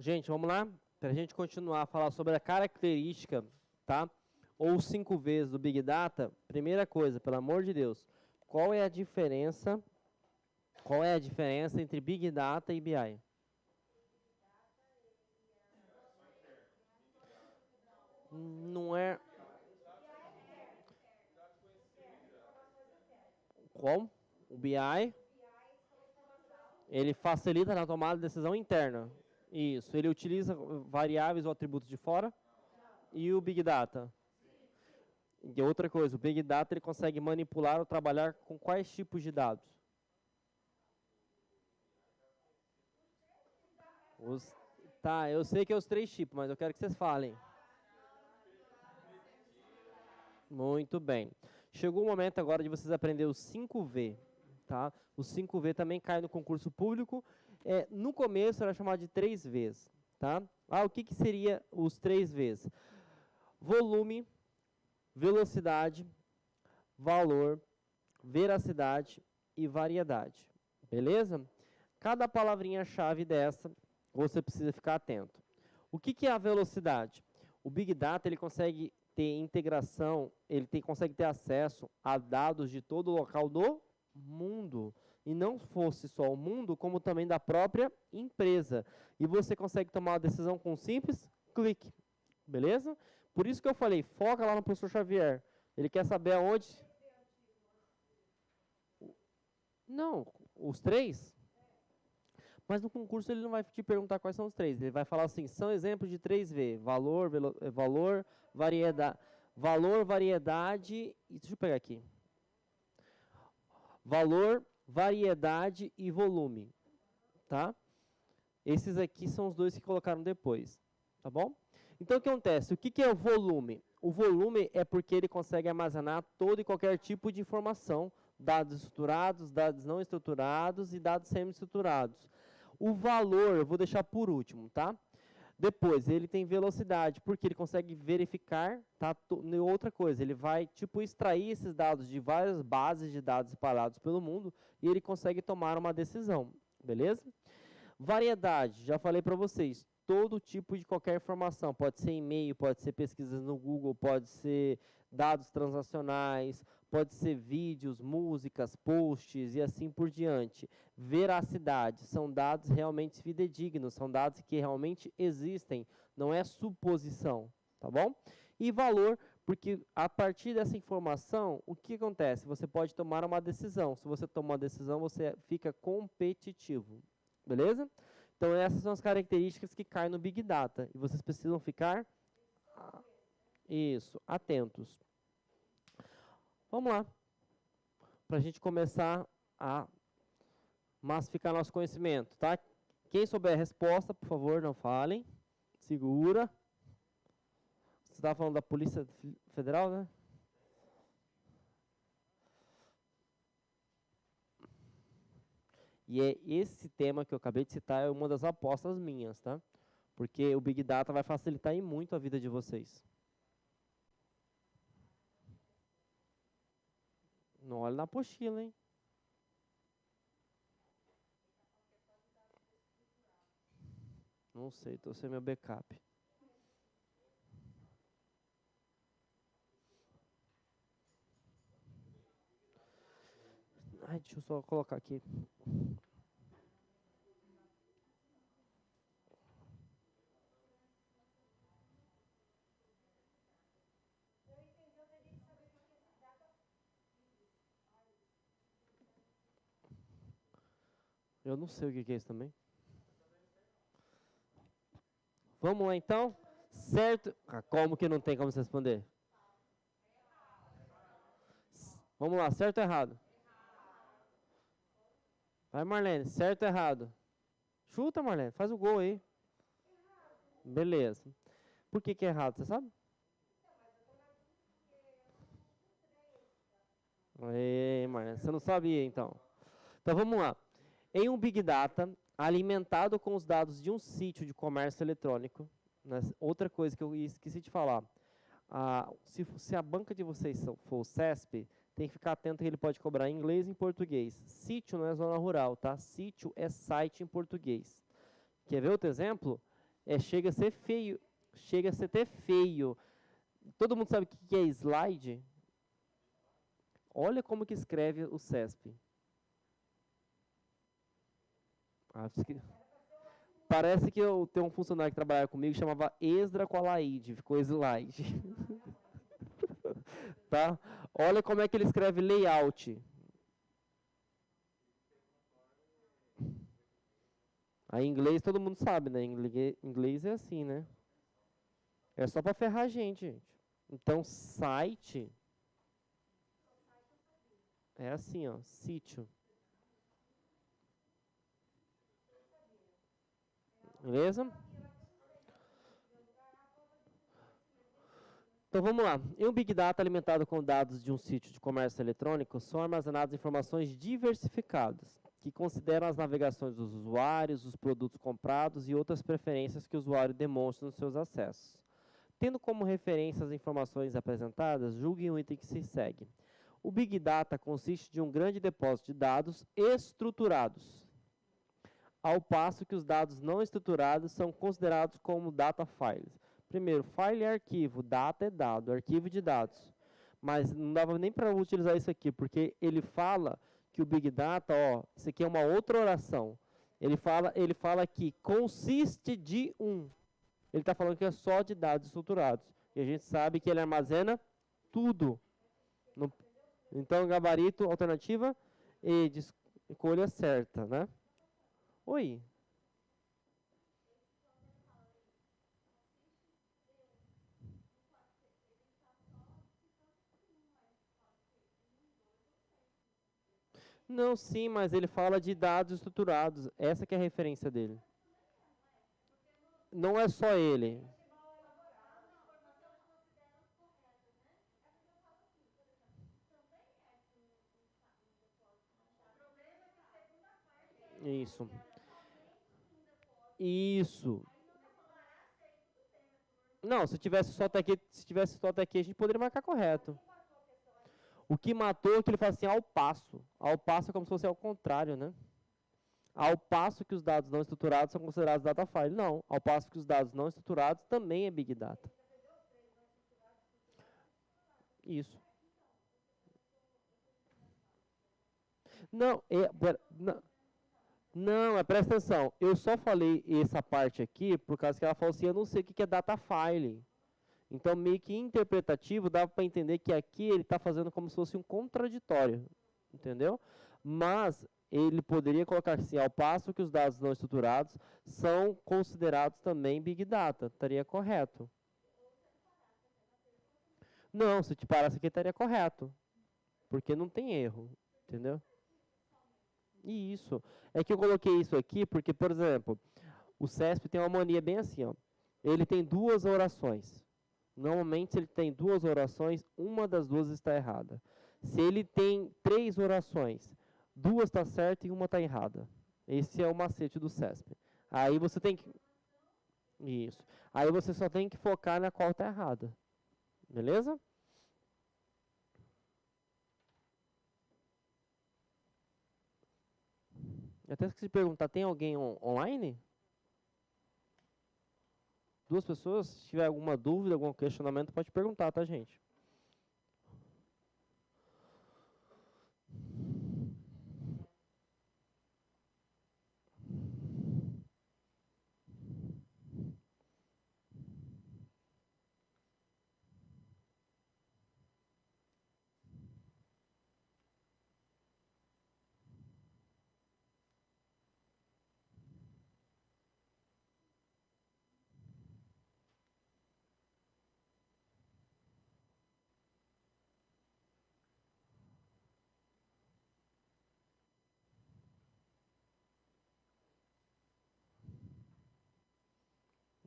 Gente, vamos lá? Para a gente continuar a falar sobre a característica, tá? Ou 5 vezes do Big Data, primeira coisa, pelo amor de Deus, qual é a diferença, qual é a diferença entre Big Data e BI? Não é... Qual? O BI, ele facilita na tomada de decisão interna. Isso, ele utiliza variáveis ou atributos de fora. E o Big Data? E outra coisa, o Big Data ele consegue manipular ou trabalhar com quais tipos de dados? Os, tá, eu sei que é os 3 tipos, mas eu quero que vocês falem. Muito bem. Chegou o momento agora de vocês aprender o 5V. Tá? O 5V também cai no concurso público. No começo era chamado de 3Vs. Tá? O que seria os 3Vs? Volume, velocidade, valor, veracidade e variedade. Beleza? Cada palavrinha-chave dessa, você precisa ficar atento. O que é a velocidade? O Big Data ele consegue ter integração, consegue ter acesso a dados de todo o local do mundo. E não fosse só o mundo, como também da própria empresa. E você consegue tomar uma decisão com um simples clique. Beleza? Por isso que eu falei, foca lá no professor Xavier. Ele quer saber aonde... Não, os 3? Mas no concurso ele não vai te perguntar quais são os 3. Ele vai falar assim, são exemplos de 3V. Valor, variedade... Deixa eu pegar aqui. Valor, variedade e volume. Tá? Esses aqui são os 2 que colocaram depois. Tá bom? Então, o que acontece? O que é o volume? O volume é porque ele consegue armazenar todo e qualquer tipo de informação, dados estruturados, dados não estruturados e dados semi-estruturados. O valor, eu vou deixar por último, tá? Depois, ele tem velocidade, porque ele consegue verificar, tá? Outra coisa, ele vai, tipo, extrair esses dados de várias bases de dados espalhados pelo mundo e ele consegue tomar uma decisão, beleza? Variedade, já falei para vocês, todo tipo de qualquer informação, pode ser e-mail, pode ser pesquisas no Google, pode ser dados transacionais, pode ser vídeos, músicas, posts e assim por diante. Veracidade, são dados realmente fidedignos, são dados que realmente existem, não é suposição, tá bom? E valor, porque a partir dessa informação, o que acontece? Você pode tomar uma decisão, se você tomar uma decisão, você fica competitivo, beleza? Então, essas são as características que caem no Big Data. E vocês precisam ficar atentos. Vamos lá. Para a gente começar a massificar nosso conhecimento, tá? Quem souber a resposta, por favor, não falem. Segura. Você estava falando da Polícia Federal, né? E esse tema que eu acabei de citar é uma das apostas minhas, tá? Porque o Big Data vai facilitar e muito a vida de vocês. Não olha na apostila, hein? Não sei, estou sem meu backup. Ai, deixa eu só colocar aqui. Eu não sei o que é isso também. Vamos lá, então? Certo? Como que não tem como você responder? Vamos lá, certo ou errado? Vai, Marlene, certo ou errado? Chuta, Marlene, faz o gol aí. Beleza. Por que é errado, você sabe? Ei, Marlene, você não sabia, então. Então, vamos lá. Em um Big Data, alimentado com os dados de um sítio de comércio eletrônico, né, outra coisa que eu esqueci de falar, se a banca de vocês for o CESP, tem que ficar atento que ele pode cobrar em inglês e em português. Sítio não é zona rural, tá? Sítio é site em português. Quer ver outro exemplo? chega a ser feio. Chega a ser até feio. Todo mundo sabe o que é slide? Olha como que escreve o CESP. Parece que eu tenho um funcionário que trabalhava comigo que chamava Esdra com a Laide, ficou slide. Tá? Olha como é que ele escreve layout. Aí em inglês todo mundo sabe, né? Em inglês é assim, né? É só para ferrar a gente. Então, site é assim, ó, sítio. Beleza? Então vamos lá. Em um Big Data alimentado com dados de um sítio de comércio eletrônico, são armazenadas informações diversificadas, que consideram as navegações dos usuários, os produtos comprados e outras preferências que o usuário demonstra nos seus acessos. Tendo como referência as informações apresentadas, julgue o item que se segue. O Big Data consiste de um grande depósito de dados estruturados, ao passo que os dados não estruturados são considerados como data files. Primeiro, file é arquivo, data é dado, arquivo de dados. Mas não dava nem para utilizar isso aqui, porque ele fala que o Big Data, ó, isso aqui é uma outra oração. Ele fala que consiste de um. Ele está falando que é só de dados estruturados. E a gente sabe que ele armazena tudo. Então, gabarito, alternativa e escolha certa, né? Oi. Não, sim, mas ele fala de dados estruturados. Essa que é a referência dele. Não é só ele. Isso. Isso. Não, se tivesse só até aqui, a gente poderia marcar correto. O que matou é que ele fala assim, ao passo. Ao passo é como se fosse ao contrário, né? Ao passo que os dados não estruturados são considerados data file. Não, ao passo que os dados não estruturados também é Big Data. Isso. Não, não, presta atenção. Eu só falei essa parte aqui por causa que ela falou assim, eu não sei o que é data file. Então, meio que interpretativo, dá para entender que aqui ele está fazendo como se fosse um contraditório, entendeu? Mas ele poderia colocar assim, ao passo que os dados não estruturados são considerados também Big Data, estaria correto. Não, se te parasse aqui estaria correto, porque não tem erro, entendeu? E isso, é que eu coloquei isso aqui porque, por exemplo, o CESP tem uma mania bem assim, ó. Ele tem duas orações. Normalmente, se ele tem duas orações, uma das duas está errada. Se ele tem três orações, duas está certa e uma está errada. Esse é o macete do CESP. Aí você tem que... Isso. Aí você só tem que focar na qual está errada. Beleza? Eu até esqueci de perguntar, tem alguém online? Duas pessoas? Se tiver alguma dúvida, algum questionamento, pode perguntar, tá, gente?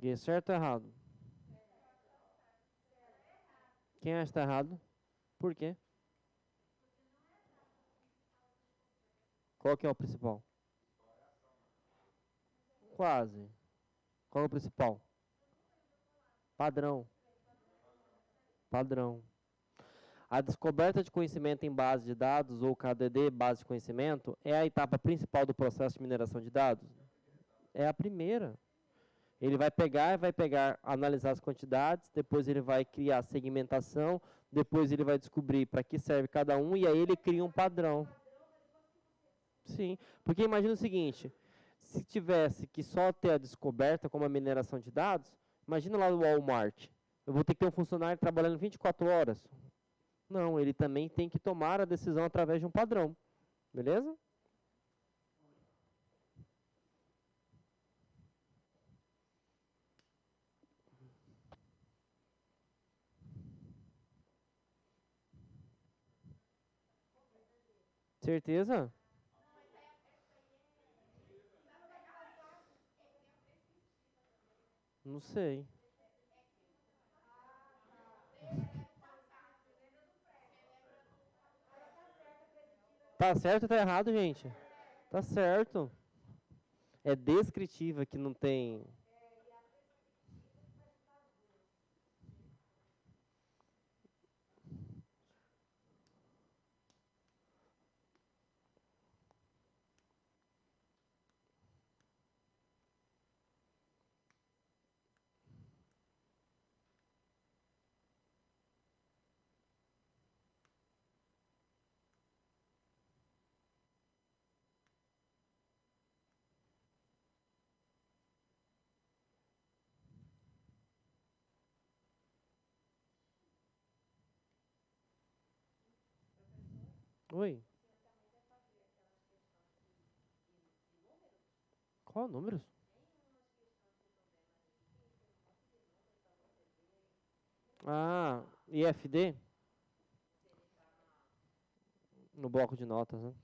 E é certo ou errado? Quem acha que está errado? Por quê? Qual que é o principal? Quase. Qual é o principal? Padrão. Padrão. A descoberta de conhecimento em base de dados, ou KDD, base de conhecimento, é a etapa principal do processo de mineração de dados? É a primeira. Ele vai pegar, analisar as quantidades, depois ele vai criar a segmentação, depois ele vai descobrir para que serve cada um e aí ele cria um padrão. Sim, porque imagina o seguinte, se tivesse que só ter a descoberta como a mineração de dados, imagina lá no Walmart, eu vou ter que ter um funcionário trabalhando 24 horas. Não, ele também tem que tomar a decisão através de um padrão, beleza? Certeza? Não sei. Tá certo ou tá errado, gente? Tá certo. É descritiva que não tem. Oi. Qual números? Ah, IFD? No bloco de notas, né?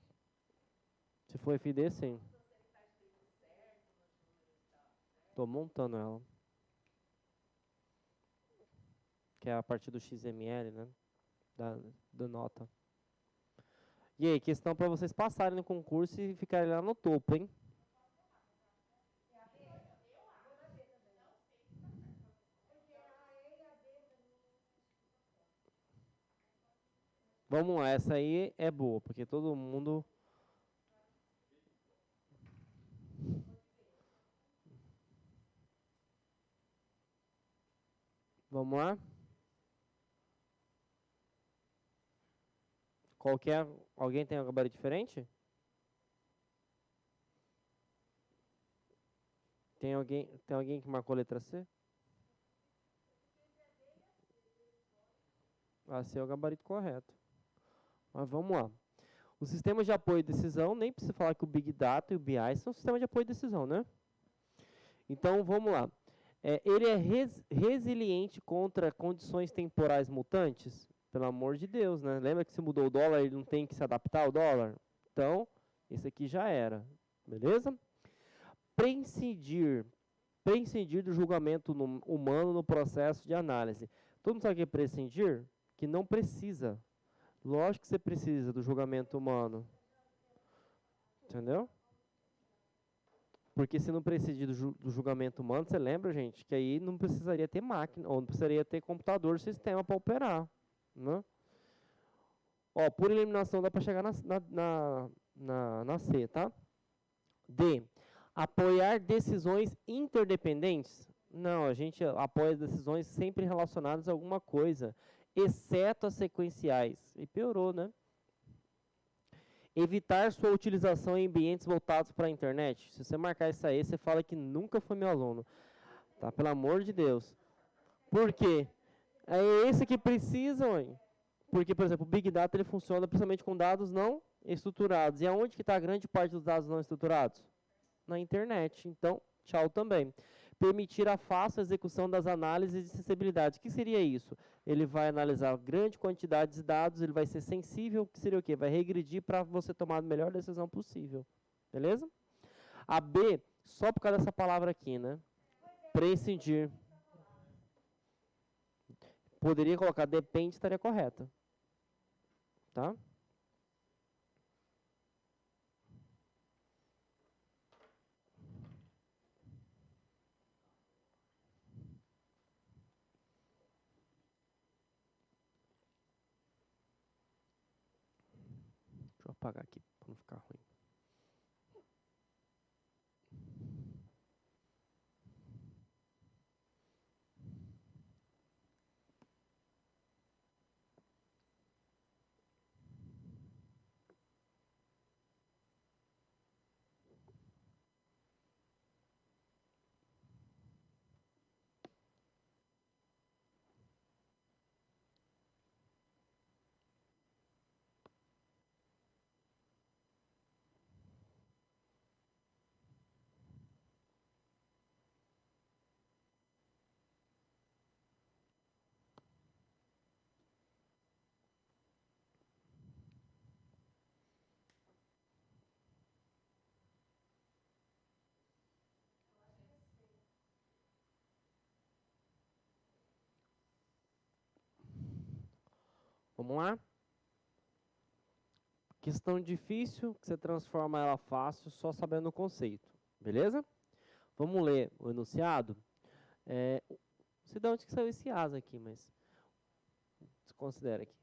Se for FD, sim. Tô montando ela. Que é a partir do XML, né? Da nota. E aí, questão para vocês passarem no concurso e ficarem lá no topo, hein? Vamos lá, essa aí é boa, porque todo mundo. Vamos lá? Qualquer. Alguém tem um gabarito diferente? Tem alguém que marcou a letra C? A C é o gabarito correto. Mas vamos lá. O sistema de apoio e decisão, nem precisa falar que o Big Data e o BI são sistemas de apoio e decisão, né? Então, vamos lá. Ele é resiliente contra condições temporais mutantes? Pelo amor de Deus, né? Lembra que se mudou o dólar, ele não tem que se adaptar ao dólar? Então, esse aqui já era. Beleza? Prescindir. Prescindir do julgamento humano no processo de análise. Todo mundo sabe o que é prescindir? Que não precisa. Lógico que você precisa do julgamento humano. Entendeu? Porque se não precisaria do julgamento humano, você lembra, gente, que aí não precisaria ter máquina, ou não precisaria ter computador, sistema para operar. Né? Ó, por eliminação dá para chegar na C, tá? D. Apoiar decisões interdependentes? Não, a gente apoia decisões sempre relacionadas a alguma coisa, exceto as sequenciais. E piorou, né? Evitar sua utilização em ambientes voltados para a internet. Se você marcar isso aí, você fala que nunca foi meu aluno. Tá? Pelo amor de Deus. Por quê? É esse que precisa, mãe. Porque, por exemplo, o Big Data ele funciona principalmente com dados não estruturados. E aonde que está a grande parte dos dados não estruturados? Na internet. Então, tchau também. Permitir a fácil execução das análises de acessibilidade. O que seria isso? Ele vai analisar grande quantidade de dados, ele vai ser sensível, que seria o quê? Vai regredir para você tomar a melhor decisão possível. Beleza? A B, só por causa dessa palavra aqui, né? Prescindir. Poderia colocar depende, estaria correta. Tá? Deixa eu apagar aqui para não ficar ruim. Vamos lá? Questão difícil, que você transforma ela fácil só sabendo o conceito. Beleza? Vamos ler o enunciado. Não sei de onde que saiu esse asa aqui, mas desconsidera aqui.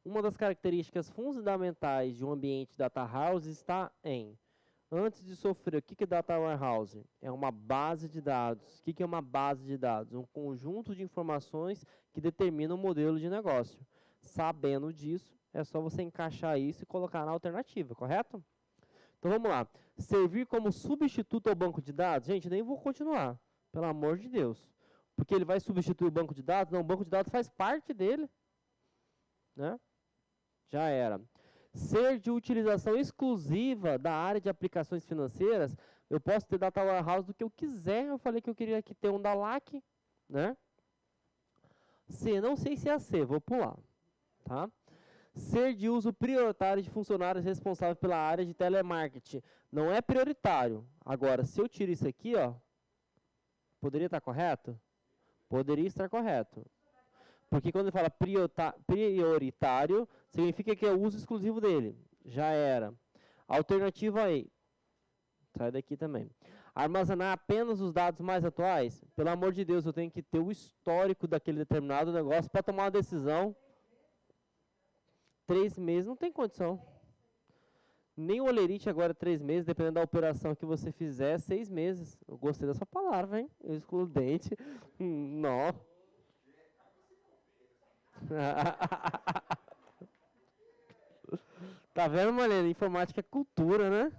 Uma das características fundamentais de um ambiente data house está em: antes de sofrer, o que é data warehouse? É uma base de dados. O que é uma base de dados? Um conjunto de informações que determina o modelo de negócio. Sabendo disso, é só você encaixar isso e colocar na alternativa, correto? Então vamos lá. Servir como substituto ao banco de dados? Gente, nem vou continuar, pelo amor de Deus. Porque ele vai substituir o banco de dados? Não, o banco de dados faz parte dele. Né? Já era. Ser de utilização exclusiva da área de aplicações financeiras, eu posso ter data warehouse do que eu quiser. Eu falei que eu queria aqui ter um da LAC, né? C, não sei se é a C, vou pular, tá? Ser de uso prioritário de funcionários responsáveis pela área de telemarketing. Não é prioritário. Agora, se eu tiro isso aqui, ó, poderia estar correto? Poderia estar correto. Porque quando ele fala prioritário, significa que é o uso exclusivo dele. Já era. Alternativa aí. Sai daqui também. Armazenar apenas os dados mais atuais? Pelo amor de Deus, eu tenho que ter o histórico daquele determinado negócio para tomar uma decisão. 3 meses não tem condição. Nem o olerite agora 3 meses, dependendo da operação que você fizer, 6 meses. Eu gostei dessa palavra, hein? Excludente. Não. Tá vendo, Marlene? Informática é cultura, né?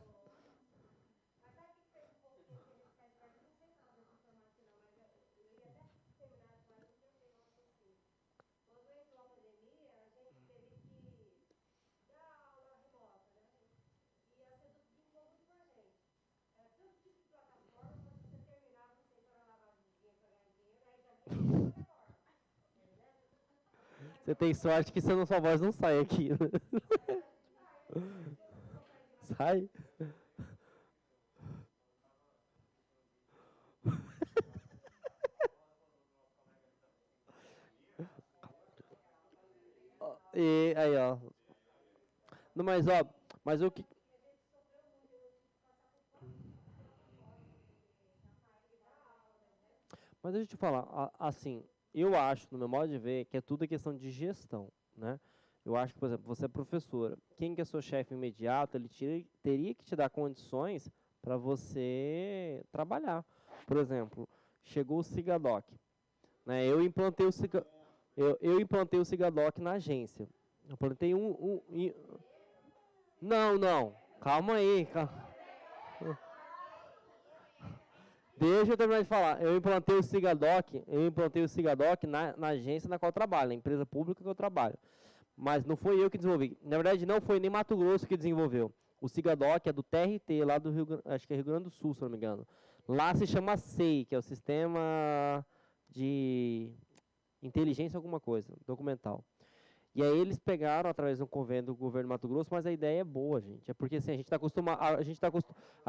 Você tem sorte que sua voz não sai aqui. Sai. E aí, ó. Não, mas o que... Mas deixa eu te falar, assim, eu acho, no meu modo de ver, que é tudo questão de gestão, né? Eu acho que, por exemplo, você é professora. Quem que é seu chefe imediato, ele teria que te dar condições para você trabalhar. Por exemplo, chegou o Cigadoc, né? Eu implantei o Cigadoc na agência. Eu implantei Não, calma aí. Deixa eu terminar de falar. Eu implantei o Cigadoc na agência na qual eu trabalho, na empresa pública que eu trabalho. Mas não foi eu que desenvolvi. Na verdade, não foi nem Mato Grosso que desenvolveu. O Cigadoc é do TRT, lá do acho que é Rio Grande do Sul, se não me engano. Lá se chama SEI, que é o Sistema de Inteligência alguma coisa, documental. E aí eles pegaram através de um convênio do governo do Mato Grosso, mas a ideia é boa, gente. É porque assim, a gente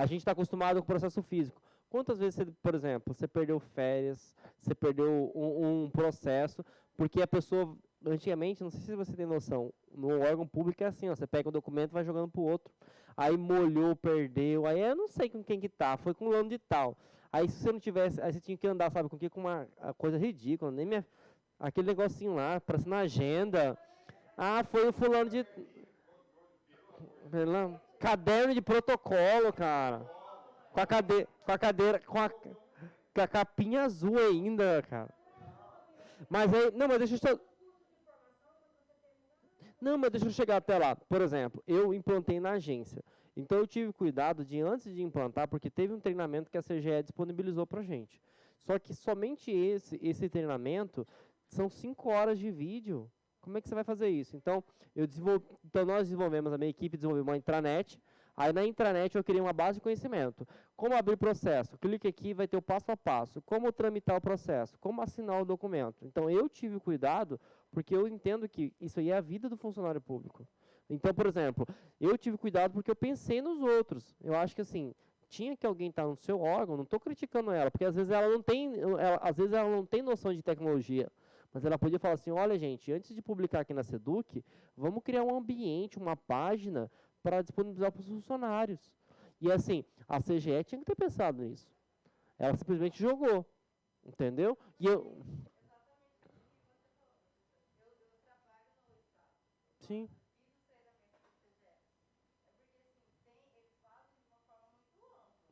está acostumado com o processo físico. Quantas vezes, você, por exemplo, você perdeu férias, você perdeu um processo, porque a pessoa, antigamente, não sei se você tem noção, no órgão público é assim, ó, você pega um documento e vai jogando para o outro. Aí molhou, perdeu, aí eu não sei com quem que tá, foi com o nome de tal. Aí se você não tivesse, aí você tinha que andar, sabe, com que? Com uma coisa ridícula, nem aquele negocinho lá, para assinar agenda. Ah, foi o fulano de... Caderno de protocolo, cara. Com a capinha azul ainda, cara. Mas aí, mas deixa eu chegar até lá. Por exemplo, eu implantei na agência. Então eu tive cuidado de, antes de implantar, porque teve um treinamento que a CGE disponibilizou pra gente. Só que somente esse treinamento são 5 horas de vídeo. Como é que você vai fazer isso? Então, nós desenvolvemos, a minha equipe desenvolveu uma intranet. Aí na intranet eu criei uma base de conhecimento. Como abrir processo? Clique aqui, vai ter o passo a passo. Como tramitar o processo? Como assinar o documento? Então eu tive cuidado, porque eu entendo que isso aí é a vida do funcionário público. Então, por exemplo, eu tive cuidado porque eu pensei nos outros. Eu acho que assim, tinha que alguém estar no seu órgão, não estou criticando ela, porque às vezes ela não tem noção de tecnologia. Mas ela podia falar assim, olha gente, antes de publicar aqui na Seduc, vamos criar um ambiente, uma página para disponibilizar para os funcionários. E assim, a CGE tinha que ter pensado nisso. Ela simplesmente jogou, entendeu? E eu... Sim.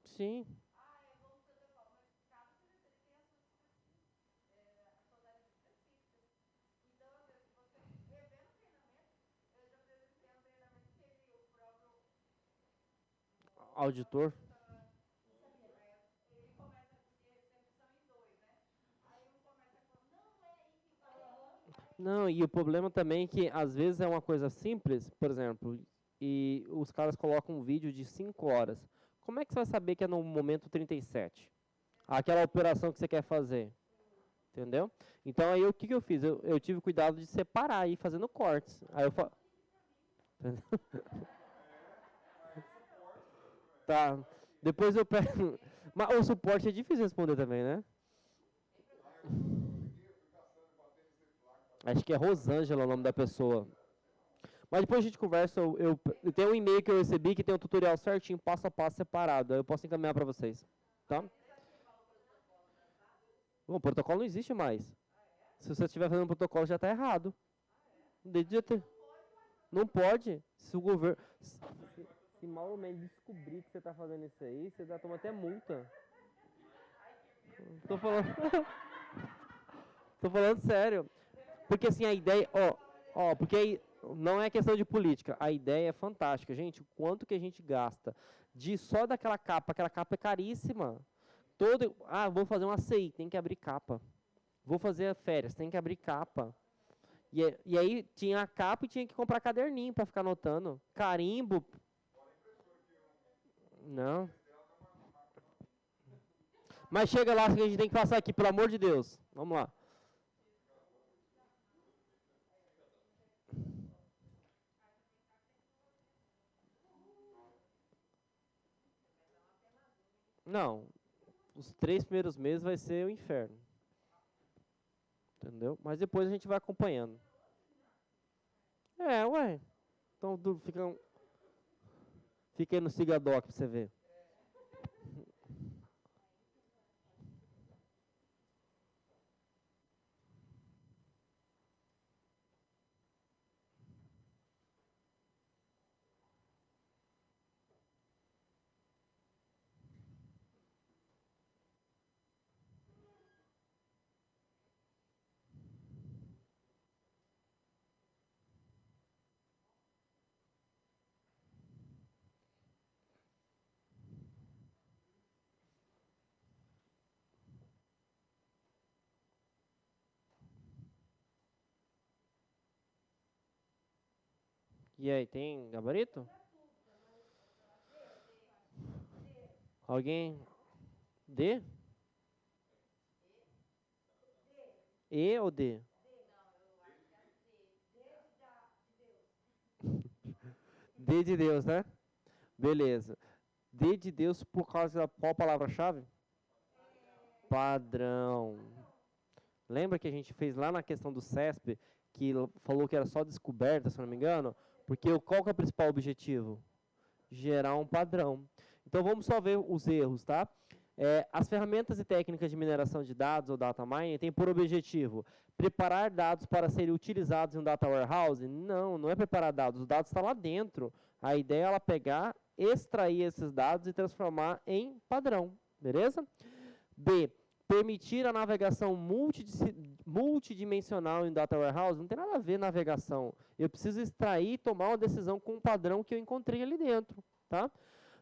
Sim. Auditor. Não, e o problema também é que às vezes é uma coisa simples, por exemplo, e os caras colocam um vídeo de 5 horas. Como é que você vai saber que é no momento 37? Aquela operação que você quer fazer, entendeu? Então aí o que, que eu fiz? Eu tive cuidado de separar e ir fazendo cortes. Aí eu tá. Depois eu pego. Mas o suporte é difícil responder também, né? Acho que é Rosângela o nome da pessoa. Mas depois a gente conversa, eu tenho um e-mail que eu recebi que tem um tutorial certinho, passo a passo separado. Aí eu posso encaminhar para vocês, tá? Bom, o protocolo não existe mais. Se você estiver fazendo um protocolo, já está errado. Não pode. Se o governo... Se mal ou menos descobrir que você está fazendo isso aí, você já toma até multa. Tô falando... Tô falando sério. Porque assim, a ideia... porque aí não é questão de política. A ideia é fantástica. Gente, o quanto que a gente gasta de só daquela capa. Aquela capa é caríssima. Vou fazer uma CI, tem que abrir capa. Vou fazer férias, tem que abrir capa. E aí tinha a capa e tinha que comprar caderninho para ficar anotando. Carimbo. Não. Mas chega lá, que a gente tem que passar aqui, pelo amor de Deus. Vamos lá. Não. Os 3 primeiros meses vai ser o inferno. Entendeu? Mas depois a gente vai acompanhando. Ué. Então fica aí no Sigadoc pra você ver. E aí, tem gabarito? Alguém? D? E ou D? D de Deus, né? Beleza. D de Deus por causa da qual palavra-chave? Padrão. Lembra que a gente fez lá na questão do CESP, que falou que era só descoberta, se não me engano? Porque qual que é o principal objetivo? Gerar um padrão. Então vamos só ver os erros, tá? As ferramentas e técnicas de mineração de dados, ou data mining, têm por objetivo preparar dados para serem utilizados em um data warehouse? Não, não é preparar dados, os dados estão lá dentro. A ideia é ela pegar, extrair esses dados e transformar em padrão, beleza? B, permitir a navegação multidimensional em data warehouse. Não tem nada a ver navegação. Eu preciso extrair e tomar uma decisão com um padrão que eu encontrei ali dentro, tá?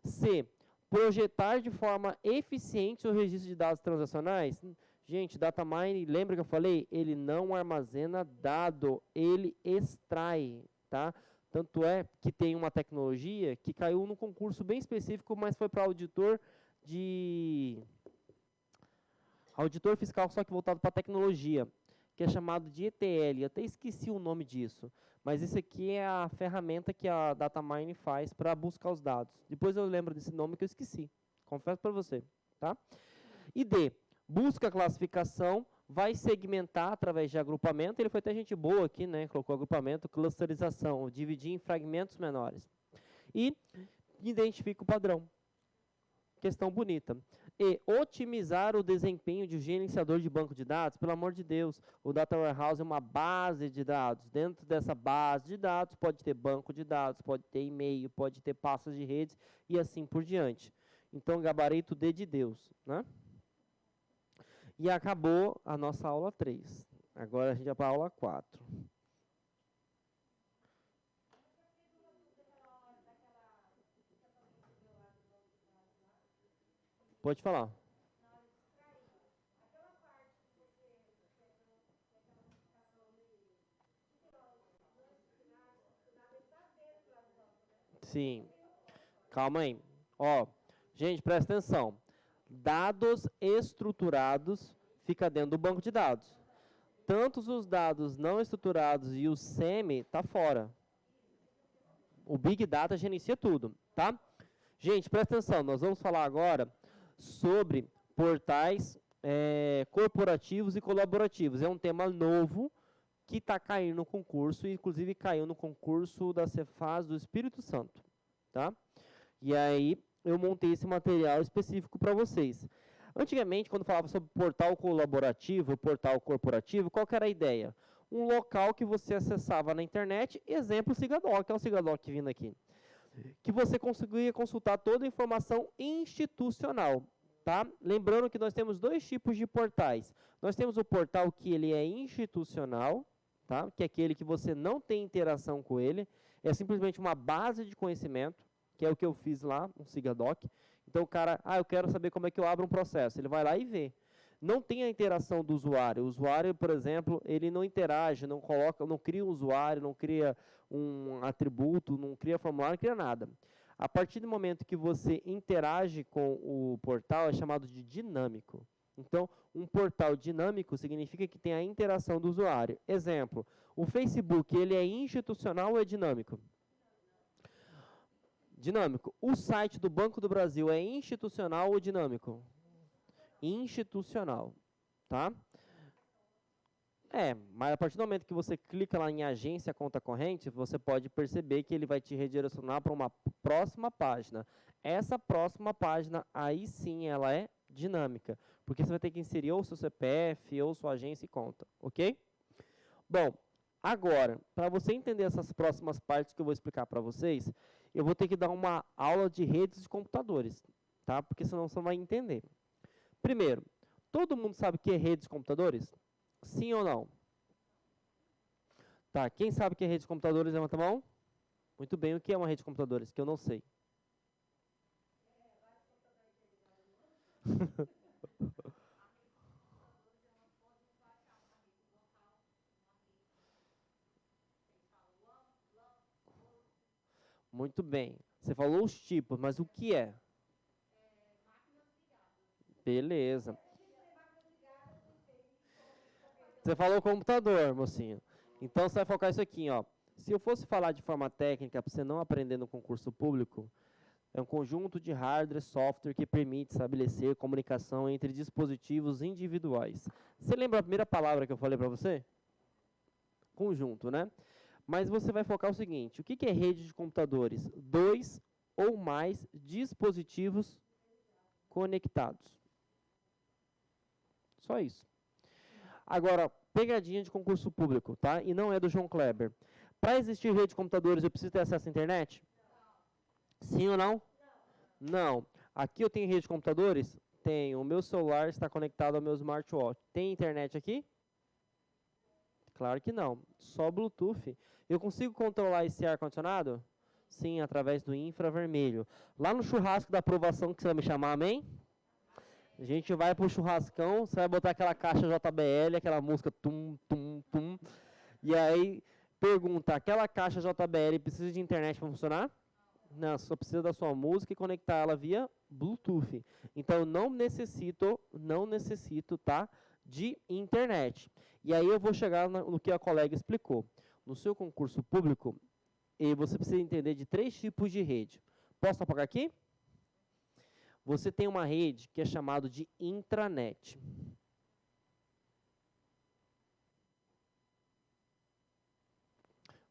C, projetar de forma eficiente o registro de dados transacionais. Gente, data mining, lembra que eu falei? Ele não armazena dado, ele extrai, tá? Tanto é que tem uma tecnologia que caiu num concurso bem específico, mas foi para auditor fiscal, só que voltado para tecnologia, que é chamado de ETL. Eu até esqueci o nome disso, mas isso aqui é a ferramenta que a data mining faz para buscar os dados. Depois eu lembro desse nome que eu esqueci. Confesso para você, tá? E D, busca classificação vai segmentar através de agrupamento. Ele foi até gente boa aqui, né? Colocou agrupamento, clusterização, dividir em fragmentos menores. E identifica o padrão. Questão bonita. E otimizar o desempenho de gerenciador de banco de dados. Pelo amor de Deus, o Data Warehouse é uma base de dados. Dentro dessa base de dados pode ter banco de dados, pode ter e-mail, pode ter pastas de redes e assim por diante. Então, gabarito D de Deus, né? E acabou a nossa aula 3. Agora a gente vai para a aula 4. Pode falar. Sim. Calma aí. Ó, gente, presta atenção. Dados estruturados fica dentro do banco de dados. Tantos os dados não estruturados e o semi tá fora. O Big Data gerencia tudo, tá? Gente, presta atenção. Nós vamos falar agora sobre portais corporativos e colaborativos. É um tema novo que está caindo no concurso, inclusive caiu no concurso da Cefaz do Espírito Santo, tá? E aí eu montei esse material específico para vocês. Antigamente, quando falava sobre portal colaborativo, portal corporativo, qual que era a ideia? Um local que você acessava na internet, exemplo Sigadoc, é o Sigadoc vindo aqui, que você conseguia consultar toda a informação institucional, tá? Lembrando que nós temos dois tipos de portais. Nós temos o portal que ele é institucional, tá? Que é aquele que você não tem interação com ele, é simplesmente uma base de conhecimento, que é o que eu fiz lá, um Sigadoc. Então o cara, eu quero saber como é que eu abro um processo, ele vai lá e vê. Não tem a interação do usuário. O usuário, por exemplo, ele não interage, não cria um usuário, não cria um atributo, não cria formulário, não cria nada. A partir do momento que você interage com o portal, é chamado de dinâmico. Então, um portal dinâmico significa que tem a interação do usuário. Exemplo, o Facebook, ele é institucional ou é dinâmico? Dinâmico. O site do Banco do Brasil é institucional ou dinâmico? Institucional, tá? Mas a partir do momento que você clica lá em agência conta corrente, você pode perceber que ele vai te redirecionar para uma próxima página. Essa próxima página, aí sim, ela é dinâmica, porque você vai ter que inserir ou seu CPF, ou sua agência e conta, ok? Bom, agora, para você entender essas próximas partes que eu vou explicar para vocês, eu vou ter que dar uma aula de redes de computadores, tá? Porque senão você não vai entender. Primeiro, todo mundo sabe o que é rede de computadores? Sim ou não? Tá, quem sabe o que é rede de computadores, levanta a mão. Muito bem, o que é uma rede de computadores? Que eu não sei. Muito bem. Você falou os tipos, mas o que é? Beleza. Você falou computador, mocinho. Então você vai focar isso aqui, ó. Se eu fosse falar de forma técnica, para você não aprender no concurso público, é um conjunto de hardware e software que permite estabelecer comunicação entre dispositivos individuais. Você lembra a primeira palavra que eu falei para você? Conjunto, né? Mas você vai focar o seguinte, o que é rede de computadores? 2 ou mais dispositivos conectados. Só isso. Agora, pegadinha de concurso público, tá? E não é do João Kleber. Para existir rede de computadores, eu preciso ter acesso à internet? Sim ou não? Não. Aqui eu tenho rede de computadores? Tenho. O meu celular está conectado ao meu smartwatch. Tem internet aqui? Claro que não. Só Bluetooth. Eu consigo controlar esse ar-condicionado? Sim, através do infravermelho. Lá no churrasco da aprovação que você vai me chamar, amém? A gente vai pro churrascão, você vai botar aquela caixa JBL, aquela música tum, tum, tum. E aí pergunta, aquela caixa JBL precisa de internet para funcionar? Não, só precisa da sua música e conectar ela via Bluetooth. Então não necessito, tá, de internet. E aí eu vou chegar no que a colega explicou. No seu concurso público, você precisa entender de 3 tipos de rede. Posso apagar aqui? Você tem uma rede que é chamada de intranet.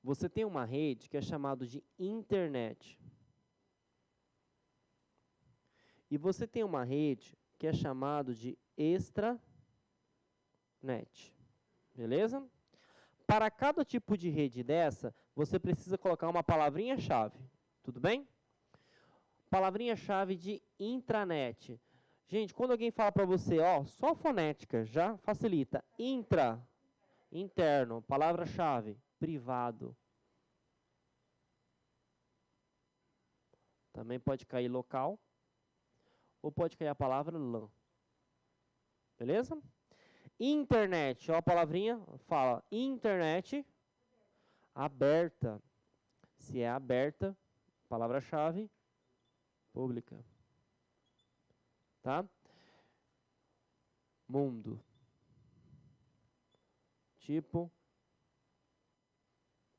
Você tem uma rede que é chamada de internet. E você tem uma rede que é chamada de extranet. Beleza? Para cada tipo de rede dessa, você precisa colocar uma palavrinha-chave. Tudo bem? Palavrinha-chave de intranet. Gente, quando alguém fala para você, ó, só fonética, já facilita. Intra, interno, palavra-chave, privado. Também pode cair local, ou pode cair a palavra LAN. Beleza? Internet, ó a palavrinha, fala internet aberta. Se é aberta, palavra-chave, pública. Tá? Mundo. Tipo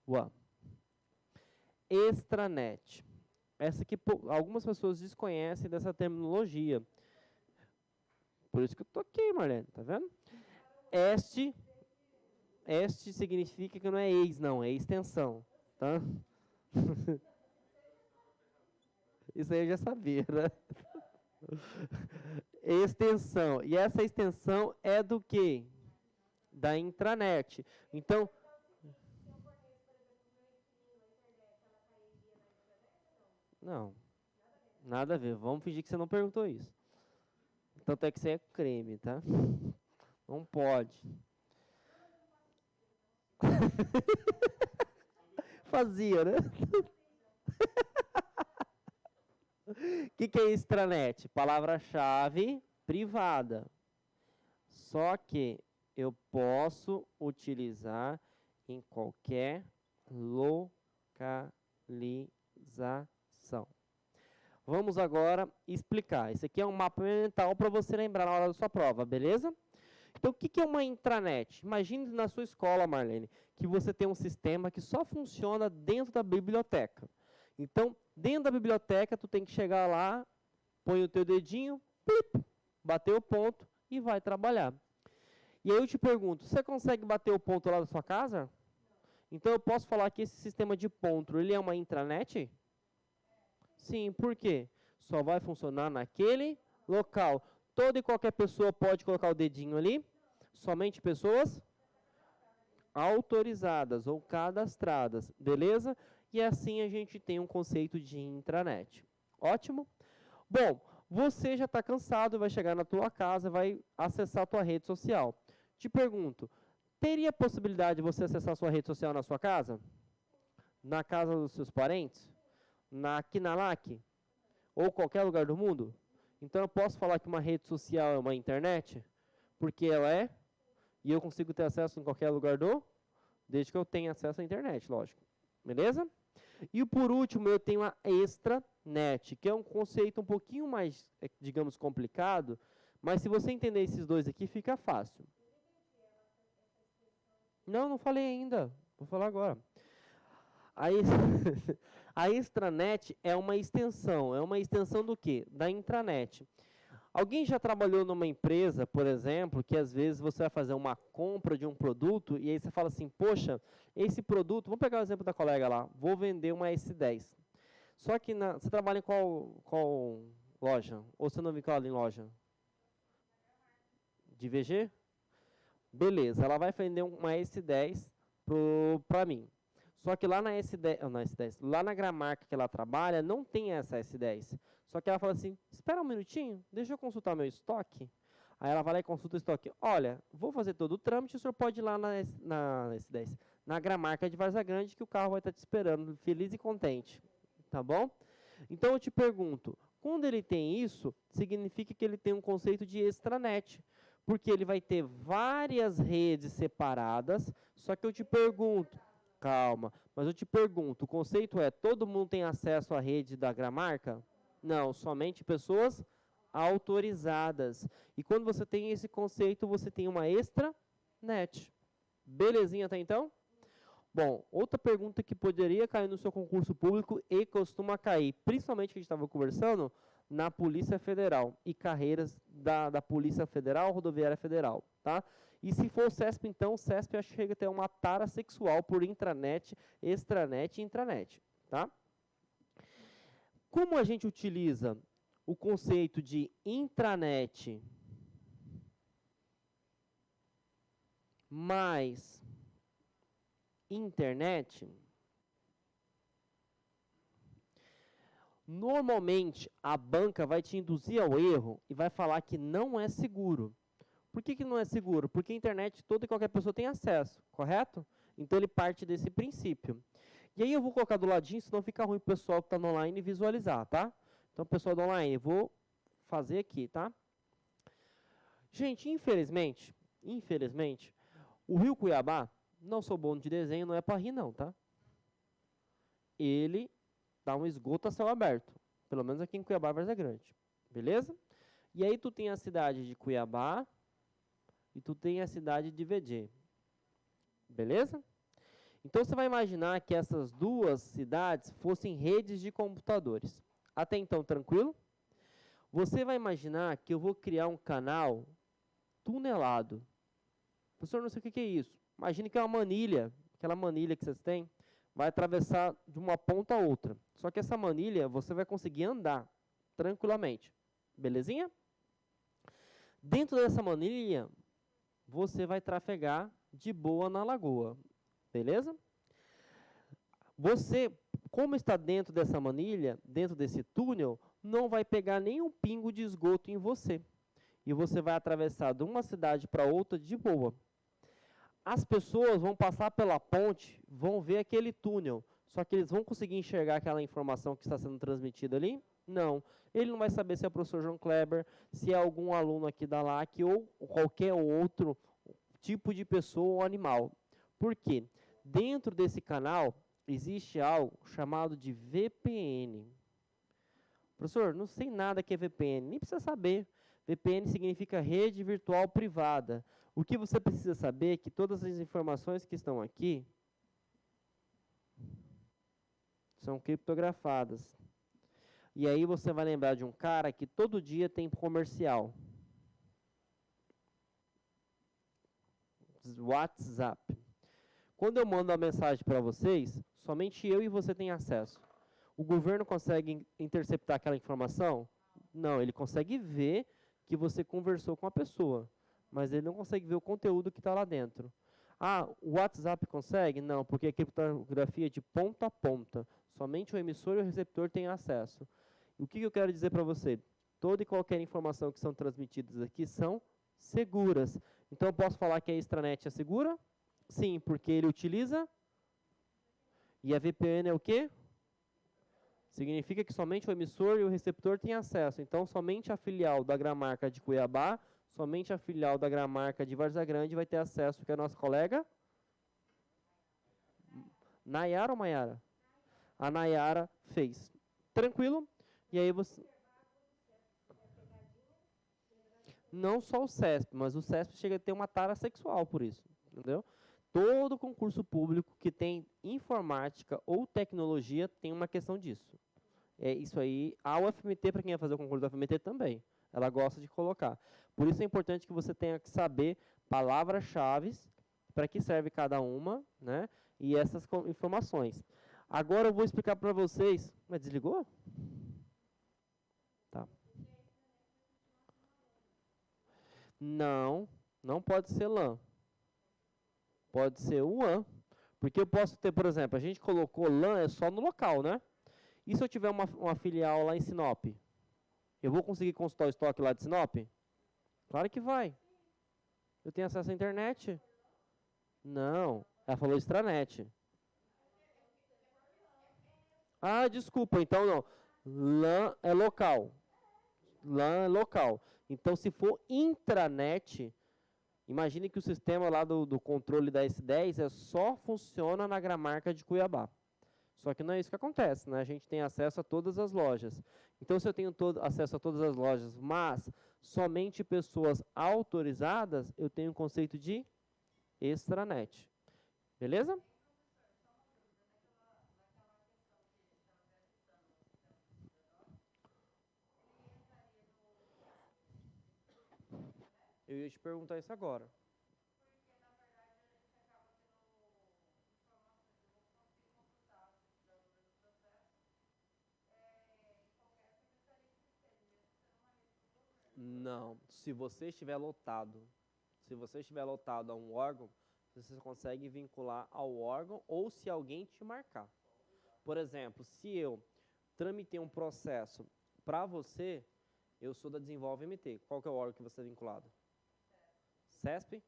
WAN. Extranet. Essa aqui, algumas pessoas desconhecem dessa terminologia. Por isso que eu tô aqui, Marlene, tá vendo? Este significa que não é ex, não, é extensão, tá? Isso aí eu já sabia, né? Extensão. E essa extensão é do quê? Da intranet. Então, não, nada a ver. Vamos fingir que você não perguntou isso. Tanto é que você é creme, tá? Não pode. Fazia, né? O que é extranet? Palavra-chave privada. Só que eu posso utilizar em qualquer localização. Vamos agora explicar. Esse aqui é um mapa mental para você lembrar na hora da sua prova, beleza? Então, o que é uma intranet? Imagine na sua escola, Marlene, que você tem um sistema que só funciona dentro da biblioteca. Então, dentro da biblioteca, tu tem que chegar lá, põe o teu dedinho, plip, bater o ponto e vai trabalhar. E aí eu te pergunto, você consegue bater o ponto lá da sua casa? Então, eu posso falar que esse sistema de ponto, ele é uma intranet? Sim, por quê? Só vai funcionar naquele local. Toda e qualquer pessoa pode colocar o dedinho ali? Somente pessoas autorizadas ou cadastradas, beleza? E assim a gente tem um conceito de intranet. Ótimo? Bom, você já está cansado, vai chegar na tua casa, vai acessar a tua rede social. Te pergunto, teria possibilidade de você acessar a sua rede social na sua casa? Na casa dos seus parentes? Aqui na LAC? Ou qualquer lugar do mundo? Então eu posso falar que uma rede social é uma internet? Porque ela é, e eu consigo ter acesso em qualquer lugar desde que eu tenha acesso à internet, lógico. Beleza? E por último, eu tenho a extranet, que é um conceito um pouquinho mais, digamos, complicado, mas se você entender esses dois aqui, fica fácil. Não falei ainda. Vou falar agora. A extranet é uma extensão. É uma extensão do quê? Da intranet. Alguém já trabalhou numa empresa, por exemplo, que às vezes você vai fazer uma compra de um produto e aí você fala assim, poxa, esse produto, vamos pegar o exemplo da colega lá, vou vender uma S10. Só que você trabalha em qual loja? Ou você não vincula em loja? De VG? Beleza, ela vai vender uma S10 para mim. Só que lá na S10, lá na Gramarca que ela trabalha, não tem essa S10. Só que ela fala assim, espera um minutinho, deixa eu consultar meu estoque. Aí ela vai lá e consulta o estoque. Olha, vou fazer todo o trâmite, o senhor pode ir lá na S10, na Gramarca de Várzea Grande, que o carro vai estar te esperando, feliz e contente. Tá bom? Então eu te pergunto, quando ele tem isso, significa que ele tem um conceito de extranet. Porque ele vai ter várias redes separadas, só que eu te pergunto, calma, mas eu te pergunto, o conceito é, todo mundo tem acesso à rede da Gramarca? Não, somente pessoas autorizadas. E quando você tem esse conceito, você tem uma extranet. Belezinha até então? Bom, outra pergunta que poderia cair no seu concurso público e costuma cair, principalmente que a gente estava conversando, na Polícia Federal e carreiras da Polícia Federal, Rodoviária Federal, tá? E se for o CESP, então, o CESP chega a ter uma tara sexual por intranet, extranet e intranet. Tá? Como a gente utiliza o conceito de intranet mais internet, normalmente a banca vai te induzir ao erro e vai falar que não é seguro. Por que não é seguro? Porque a internet toda e qualquer pessoa tem acesso, correto? Então ele parte desse princípio. E aí eu vou colocar do ladinho, senão fica ruim para o pessoal que está no online visualizar, tá? Então, pessoal do online, eu vou fazer aqui, tá? Gente, infelizmente, o Rio Cuiabá, não sou bom de desenho, não é para rir não, tá? Ele dá um esgoto a céu aberto. Pelo menos aqui em Cuiabá, Várzea Grande. Beleza? E aí tu tem a cidade de Cuiabá e tu tem a cidade de VG. Beleza? Então você vai imaginar que essas duas cidades fossem redes de computadores. Até então, tranquilo? Você vai imaginar que eu vou criar um canal tunelado. Professor, não sei o que é isso. Imagine que é uma manilha, aquela manilha que vocês têm, vai atravessar de uma ponta a outra. Só que essa manilha você vai conseguir andar tranquilamente. Belezinha? Dentro dessa manilha, você vai trafegar de boa na lagoa. Beleza? Você, como está dentro dessa manilha, dentro desse túnel, não vai pegar nenhum pingo de esgoto em você. E você vai atravessar de uma cidade para outra de boa. As pessoas vão passar pela ponte, vão ver aquele túnel, só que eles vão conseguir enxergar aquela informação que está sendo transmitida ali? Não. Ele não vai saber se é o professor João Kleber, se é algum aluno aqui da LAC ou qualquer outro tipo de pessoa ou animal. Por quê? Dentro desse canal existe algo chamado de VPN. Professor, não sei nada que é VPN, nem precisa saber. VPN significa rede virtual privada. O que você precisa saber é que todas as informações que estão aqui são criptografadas. E aí você vai lembrar de um cara que todo dia tem comercial. WhatsApp. Quando eu mando uma mensagem para vocês, somente eu e você tem acesso. O governo consegue interceptar aquela informação? Não, ele consegue ver que você conversou com a pessoa, mas ele não consegue ver o conteúdo que está lá dentro. Ah, o WhatsApp consegue? Não, porque a criptografia é de ponta a ponta. Somente o emissor e o receptor têm acesso. O que eu quero dizer para você? Toda e qualquer informação que são transmitidas aqui são seguras. Então, eu posso falar que a extranet é segura? Sim, porque ele utiliza. E a VPN é o quê? Significa que somente o emissor e o receptor têm acesso. Então, somente a filial da Gramarca de Cuiabá, somente a filial da Gramarca de Várzea Grande vai ter acesso, que é a nossa colega Nayara ou Maiara? A Nayara fez. Tranquilo? E aí você... Não só o CESP, mas o CESP chega a ter uma tara sexual por isso, entendeu? Todo concurso público que tem informática ou tecnologia tem uma questão disso. É isso aí. A UFMT, para quem vai fazer o concurso da UFMT também, ela gosta de colocar. Por isso é importante que você tenha que saber palavras-chave, para que serve cada uma, né? E essas informações. Agora eu vou explicar para vocês... Mas desligou? Tá. Não, não pode ser LAN. Pode ser WAN. Porque eu posso ter, por exemplo, a gente colocou LAN é só no local, né? E se eu tiver uma filial lá em Sinop? Eu vou conseguir consultar o estoque lá de Sinop? Claro que vai. Eu tenho acesso à internet? Não, ela falou extranet. Ah, desculpa, então não. LAN é local. LAN é local. Então, se for intranet, imagine que o sistema lá do controle da S10 só funciona na Gramarca de Cuiabá. Só que não é isso que acontece, né? A gente tem acesso a todas as lojas. Então, se eu tenho acesso a todas as lojas, mas somente pessoas autorizadas, eu tenho o conceito de extranet. Beleza? Eu ia te perguntar isso agora. Não. Se você estiver lotado, a um órgão, você consegue vincular ao órgão ou se alguém te marcar. Por exemplo, se eu tramitei um processo para você, eu sou da Desenvolve MT. Qual que é o órgão que você é vinculado? CESP?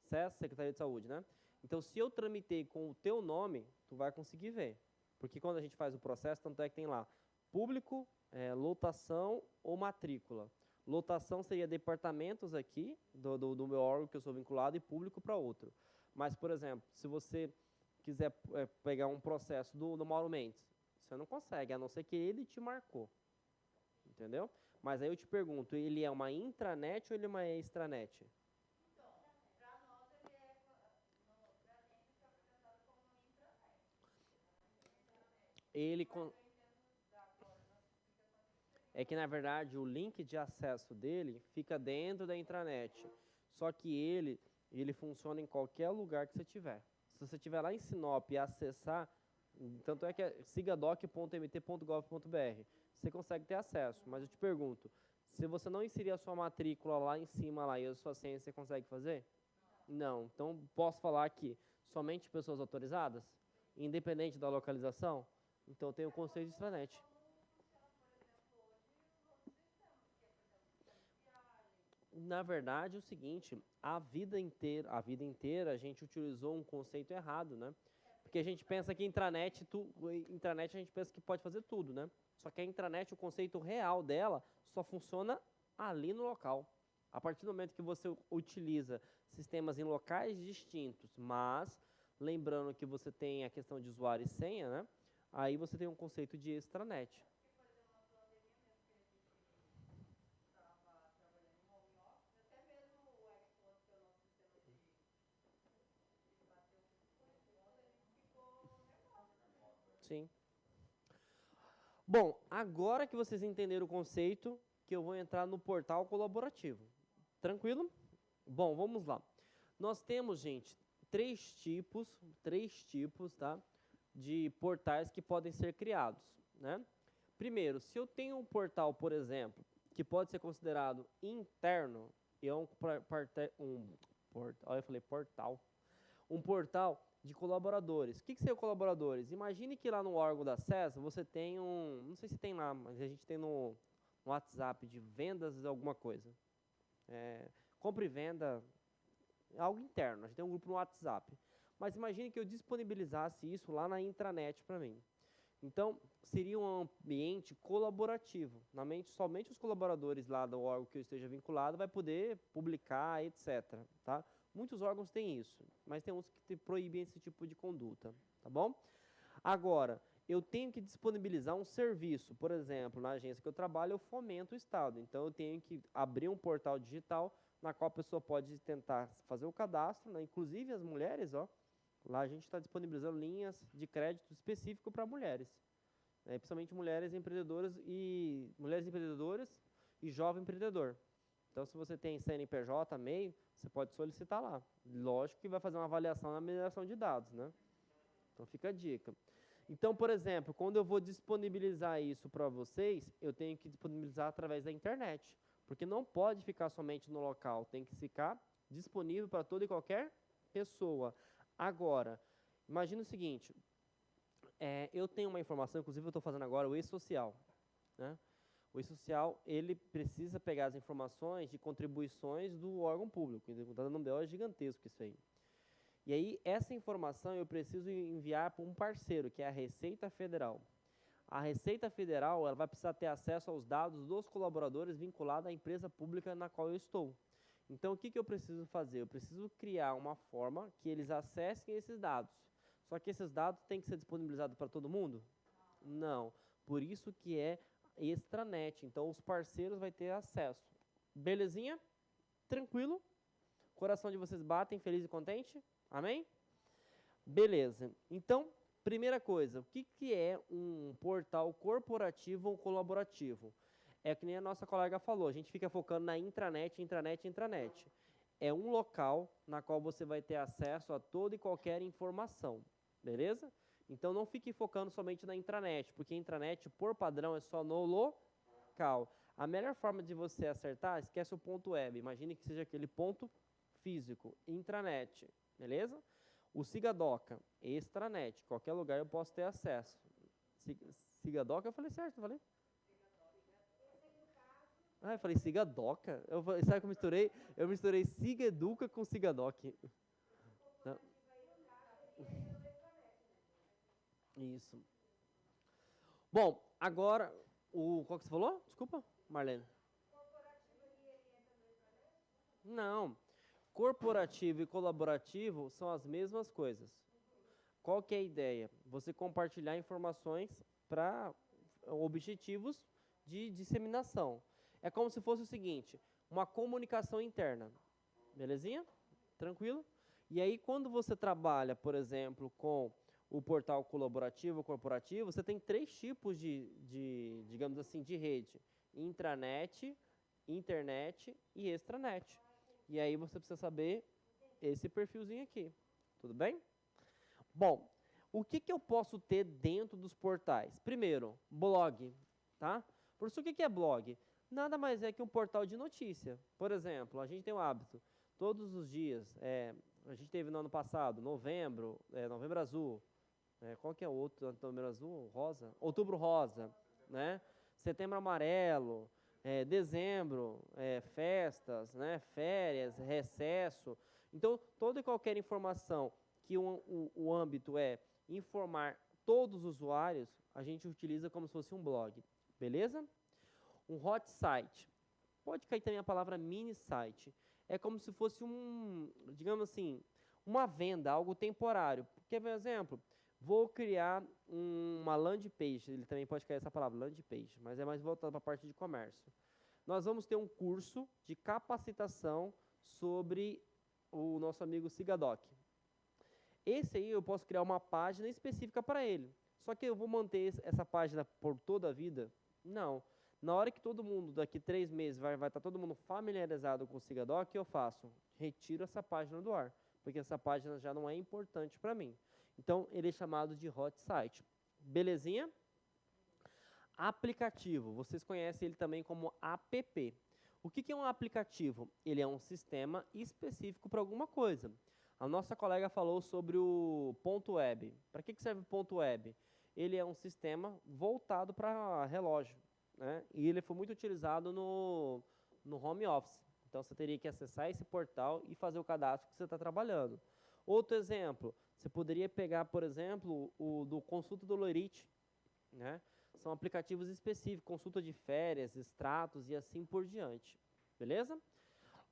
CES, Secretaria de Saúde, né? Então, se eu tramitei com o teu nome, tu vai conseguir ver. Porque quando a gente faz o processo, tanto é que tem lá público, lotação ou matrícula. Lotação seria departamentos aqui do meu órgão que eu sou vinculado e público para outro. Mas, por exemplo, se você quiser pegar um processo do Mauro Mendes, você não consegue, a não ser que ele te marcou. Entendeu? Mas aí eu te pergunto, ele é uma intranet ou ele é uma extranet? É que, na verdade, o link de acesso dele fica dentro da intranet. Só que ele funciona em qualquer lugar que você tiver. Se você estiver lá em Sinop e acessar, tanto é que é sigadoc.mt.gov.br, você consegue ter acesso. Mas eu te pergunto, se você não inserir a sua matrícula lá em cima lá, e a sua senha, você consegue fazer? Não. Então, posso falar que somente pessoas autorizadas? Independente da localização? Então, tem o conceito de extranet. Na verdade, é o seguinte, a vida inteira a gente utilizou um conceito errado, né? Porque a gente pensa que intranet a gente pensa que pode fazer tudo, né? Só que a intranet, o conceito real dela, só funciona ali no local. A partir do momento que você utiliza sistemas em locais distintos, mas lembrando que você tem a questão de usuário e senha, né? Aí você tem um conceito de extranet. Sim. Bom, agora que vocês entenderam o conceito, que eu vou entrar no portal colaborativo. Tranquilo? Bom, vamos lá. Nós temos, gente, três tipos, tá, de portais que podem ser criados, né? Primeiro, se eu tenho um portal, por exemplo, que pode ser considerado interno, e é olha, eu falei portal, um portal de colaboradores. O que são colaboradores? Imagine que lá no órgão da SES você tem não sei se tem lá, mas a gente tem no WhatsApp de vendas de alguma coisa. Compra e venda, algo interno, a gente tem um grupo no WhatsApp. Mas imagine que eu disponibilizasse isso lá na intranet para mim. Então, seria um ambiente colaborativo. Somente os colaboradores lá do órgão que eu esteja vinculado vai poder publicar, etc. Tá? Muitos órgãos têm isso, mas tem uns que proíbem esse tipo de conduta, tá bom? Agora, eu tenho que disponibilizar um serviço. Por exemplo, na agência que eu trabalho, eu fomento o Estado. Então, eu tenho que abrir um portal digital na qual a pessoa pode tentar fazer o cadastro, né? Inclusive as mulheres, ó. Lá a gente está disponibilizando linhas de crédito específico para mulheres. Principalmente mulheres empreendedoras e jovem empreendedor. Então, se você tem CNPJ, MEI, você pode solicitar lá. Lógico que vai fazer uma avaliação na mineração de dados, né? Então, fica a dica. Então, por exemplo, quando eu vou disponibilizar isso para vocês, eu tenho que disponibilizar através da internet. Porque não pode ficar somente no local, tem que ficar disponível para toda e qualquer pessoa. Agora, imagina o seguinte, eu tenho uma informação, inclusive eu estou fazendo agora o e-social, né? O e-social, ele precisa pegar as informações de contribuições do órgão público. O dado no BO é gigantesco isso aí. E aí, essa informação eu preciso enviar para um parceiro, que é a Receita Federal. A Receita Federal ela vai precisar ter acesso aos dados dos colaboradores vinculados à empresa pública na qual eu estou. Então, o que eu preciso fazer? Eu preciso criar uma forma que eles acessem esses dados. Só que esses dados têm que ser disponibilizados para todo mundo? Não. Por isso que é extranet. Então, os parceiros vão ter acesso. Belezinha? Tranquilo? Coração de vocês batem, feliz e contente? Amém? Beleza. Então, primeira coisa, o que é um portal corporativo ou colaborativo? É que nem a nossa colega falou, a gente fica focando na intranet. É um local na qual você vai ter acesso a toda e qualquer informação, beleza? Então, não fique focando somente na intranet, porque a intranet, por padrão, é só no local. A melhor forma de você acertar, esquece o ponto web. Imagine que seja aquele ponto físico, intranet, beleza? O Sigadoca, extranet. Qualquer lugar eu posso ter acesso. Sigadoca, eu falei certo, não falei? Ah, eu falei Sigadoca? Sabe o que eu misturei? Eu misturei Sigeduca com Sigadoc. Não. Isso. Bom, agora, qual que você falou? Desculpa, Marlene. Não. Corporativo e colaborativo são as mesmas coisas. Qual que é a ideia? Você compartilhar informações para objetivos de disseminação. É como se fosse o seguinte, uma comunicação interna. Belezinha? Tranquilo? E aí, quando você trabalha, por exemplo, com o portal colaborativo, corporativo, você tem 3 tipos digamos assim, de rede. Intranet, internet e extranet. E aí você precisa saber esse perfilzinho aqui. Tudo bem? Bom, o que eu posso ter dentro dos portais? Primeiro, blog, tá? Professor, o que é blog? Nada mais é que um portal de notícia. Por exemplo, a gente tem o hábito, todos os dias, a gente teve no ano passado, novembro azul, qual que é o outro novembro azul? Rosa? Outubro rosa, né? Setembro amarelo, dezembro, festas, né? Férias, recesso. Então, toda e qualquer informação que o âmbito é informar todos os usuários, a gente utiliza como se fosse um blog, beleza? Um hot site, pode cair também a palavra mini site, é como se fosse digamos assim, uma venda, algo temporário. Quer ver um exemplo? Vou criar uma landing page, ele também pode cair essa palavra, landing page, mas é mais voltado para a parte de comércio. Nós vamos ter um curso de capacitação sobre o nosso amigo Sigadoc. Esse aí eu posso criar uma página específica para ele. Só que eu vou manter essa página por toda a vida? Não. Na hora que todo mundo, daqui 3 meses, vai estar todo mundo familiarizado com o Sigadoc, o que eu faço? Retiro essa página do ar, porque essa página já não é importante para mim. Então, ele é chamado de hot site. Belezinha? Aplicativo. Vocês conhecem ele também como app. O que é um aplicativo? Ele é um sistema específico para alguma coisa. A nossa colega falou sobre o ponto web. Para que serve o ponto web? Ele é um sistema voltado para relógio, né? E ele foi muito utilizado no home office. Então, você teria que acessar esse portal e fazer o cadastro que você está trabalhando. Outro exemplo, você poderia pegar, por exemplo, o do Consulta do Lorite, né? São aplicativos específicos, consulta de férias, extratos e assim por diante. Beleza?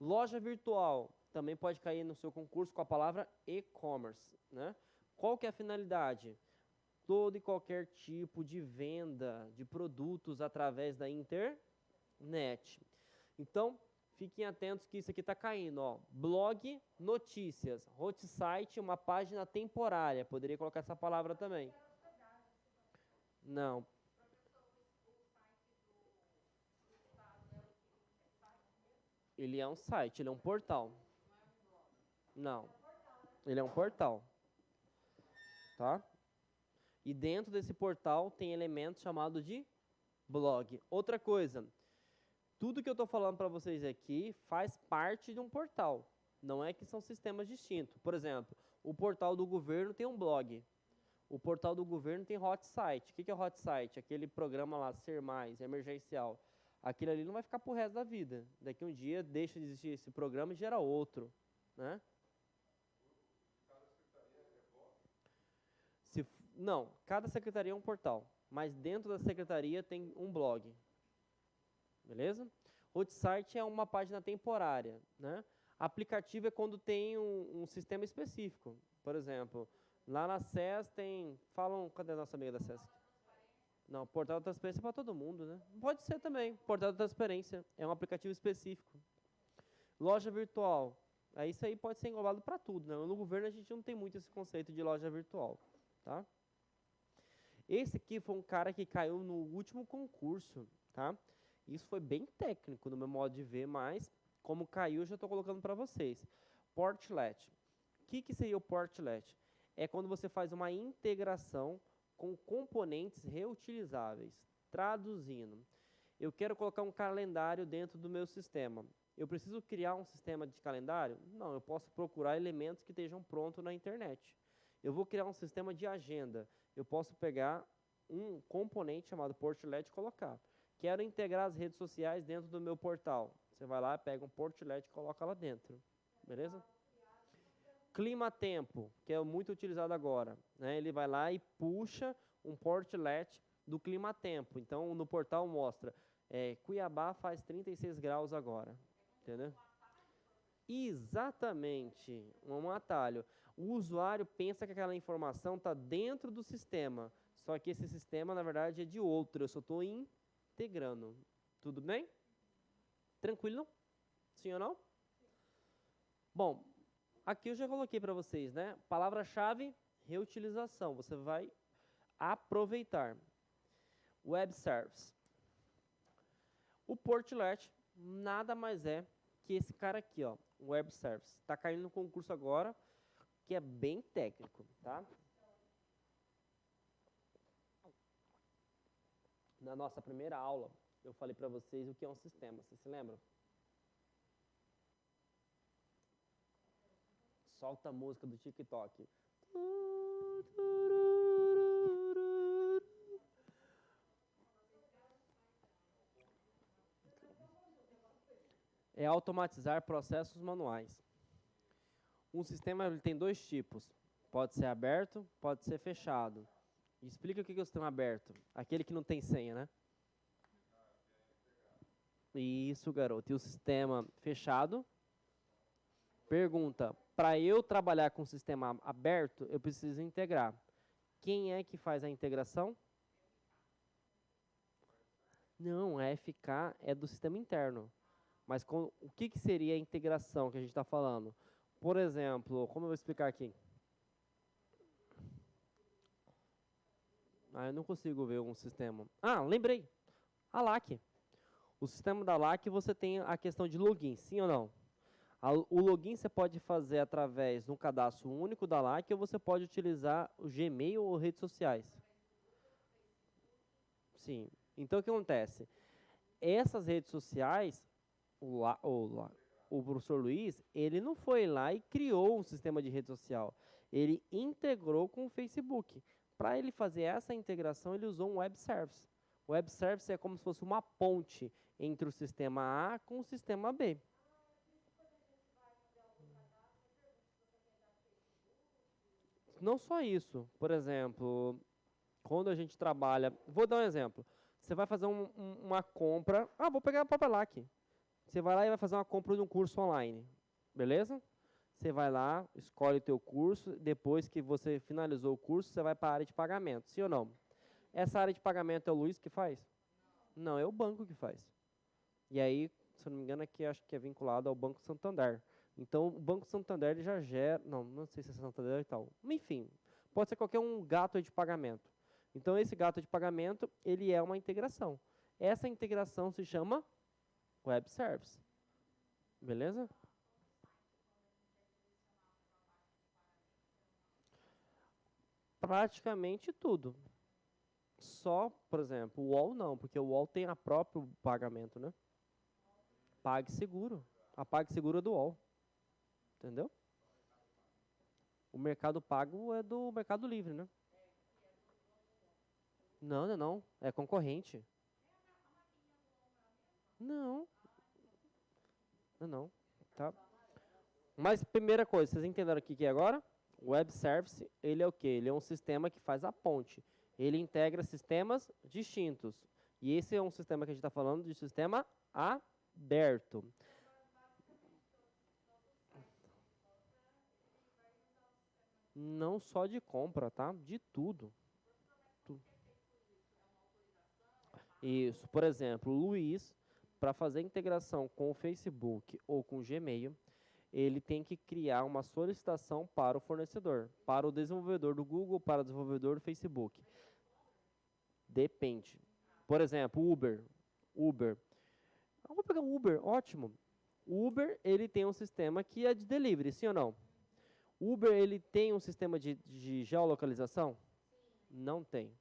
Loja virtual também pode cair no seu concurso com a palavra e-commerce, né? Qual que é a finalidade? Todo e qualquer tipo de venda de produtos através da internet. Então, fiquem atentos que isso aqui está caindo, ó. Blog, notícias, hot site, uma página temporária. Poderia colocar essa palavra também. Não. Ele é um site, ele é um portal. Não. Ele é um portal. Tá? E dentro desse portal tem elementos chamados de blog. Outra coisa, tudo que eu estou falando para vocês aqui faz parte de um portal. Não é que são sistemas distintos. Por exemplo, o portal do governo tem um blog. O portal do governo tem hot site. O que é hot site? Aquele programa lá, Ser Mais, emergencial. Aquilo ali não vai ficar pro resto da vida. Daqui um dia deixa de existir esse programa e gera outro, né? Não, cada secretaria é um portal, mas dentro da secretaria tem um blog. Beleza? Hot site é uma página temporária, né? Aplicativo é quando tem um sistema específico. Por exemplo, lá na SES tem... Cadê a nossa amiga da SES? Não, portal da transparência é para todo mundo, né? Pode ser também, portal da transparência. É um aplicativo específico. Loja virtual. Isso aí pode ser englobado para tudo, né? No governo a gente não tem muito esse conceito de loja virtual, tá? Esse aqui foi um cara que caiu no último concurso, tá? Isso foi bem técnico no meu modo de ver, mas como caiu, eu já estou colocando para vocês. Portlet. O que seria o Portlet? É quando você faz uma integração com componentes reutilizáveis. Traduzindo, Eu quero colocar um calendário dentro do meu sistema. Eu preciso criar um sistema de calendário? Não, eu posso procurar elementos que estejam prontos na internet. Eu vou criar um sistema de agenda. Eu posso pegar um componente chamado Portlet e colocar. Quero integrar as redes sociais dentro do meu portal. Você vai lá, pega um Portlet e coloca lá dentro. Beleza? Clima-tempo, que é muito utilizado agora, né? Ele vai lá e puxa um portlet do clima-tempo. Então, no portal mostra, Cuiabá faz 36 graus agora, entendeu? Exatamente, um atalho. O usuário pensa que aquela informação está dentro do sistema, só que esse sistema, na verdade, é de outro. Eu só estou integrando. Tudo bem? Tranquilo? Sim ou não? Bom, aqui eu já coloquei para vocês, né? Palavra-chave, reutilização. Você vai aproveitar. Web Service. O Portlet nada mais é que esse cara aqui, ó, Web Service. Está caindo no concurso agora, que é bem técnico, tá? Na nossa primeira aula, eu falei para vocês o que é um sistema. Vocês se lembram? Solta a música do TikTok. É automatizar processos manuais. Um sistema ele tem dois tipos. Pode ser aberto, pode ser fechado. Explica o que é o sistema aberto. Aquele que não tem senha, né? Isso, garoto. E o sistema fechado? Pergunta, para eu trabalhar com o sistema aberto, eu preciso integrar. Quem é que faz a integração? Não, a FK é do sistema interno. Mas o que seria a integração que a gente está falando? Por exemplo, como eu vou explicar aqui? Eu não consigo ver um sistema. Lembrei. A LAC. O sistema da LAC você tem a questão de login, sim ou não? O login você pode fazer através de um cadastro único da LAC ou você pode utilizar o Gmail ou redes sociais. Sim. Então, o que acontece? Essas redes sociais, o professor Luiz, ele não foi lá e criou um sistema de rede social. Ele integrou com o Facebook. Para ele fazer essa integração, ele usou um web service. O web service é como se fosse uma ponte entre o sistema A com o sistema B. Não só isso. Por exemplo, quando a gente trabalha... Vou dar um exemplo. Você vai fazer uma compra... vou pegar a própria LAC. Você vai lá e vai fazer uma compra de um curso online. Beleza? Você vai lá, escolhe o teu curso. Depois que você finalizou o curso, você vai para a área de pagamento. Sim ou não? Essa área de pagamento é o Luiz que faz? Não, é o banco que faz. E aí, se eu não me engano, aqui acho que é vinculado ao Banco Santander. Então, o Banco Santander ele já gera... Não sei se é Santander e tal. Enfim, pode ser qualquer um gateway de pagamento. Então, esse gateway de pagamento, ele é uma integração. Essa integração se chama Web Service. Beleza? Praticamente tudo. Só, por exemplo, o UOL não, porque o UOL tem a próprio pagamento, né? PagSeguro. A PagSeguro é do UOL. Entendeu? O Mercado Pago é do Mercado Livre, né? Não. É concorrente. Não. Não. Tá? Mas, primeira coisa, vocês entenderam o que é agora? O Web Service, ele é o quê? Ele é um sistema que faz a ponte. Ele integra sistemas distintos. E esse é um sistema que a gente está falando de sistema aberto. Não só de compra, tá? De tudo. Isso. Por exemplo, o Luiz, para fazer a integração com o Facebook ou com o Gmail, ele tem que criar uma solicitação para o fornecedor, para o desenvolvedor do Google, para o desenvolvedor do Facebook. Depende. Por exemplo, Uber. Vou pegar o Uber, ótimo. O Uber, ele tem um sistema que é de delivery, sim ou não? O Uber, ele tem um sistema de geolocalização? Não tem.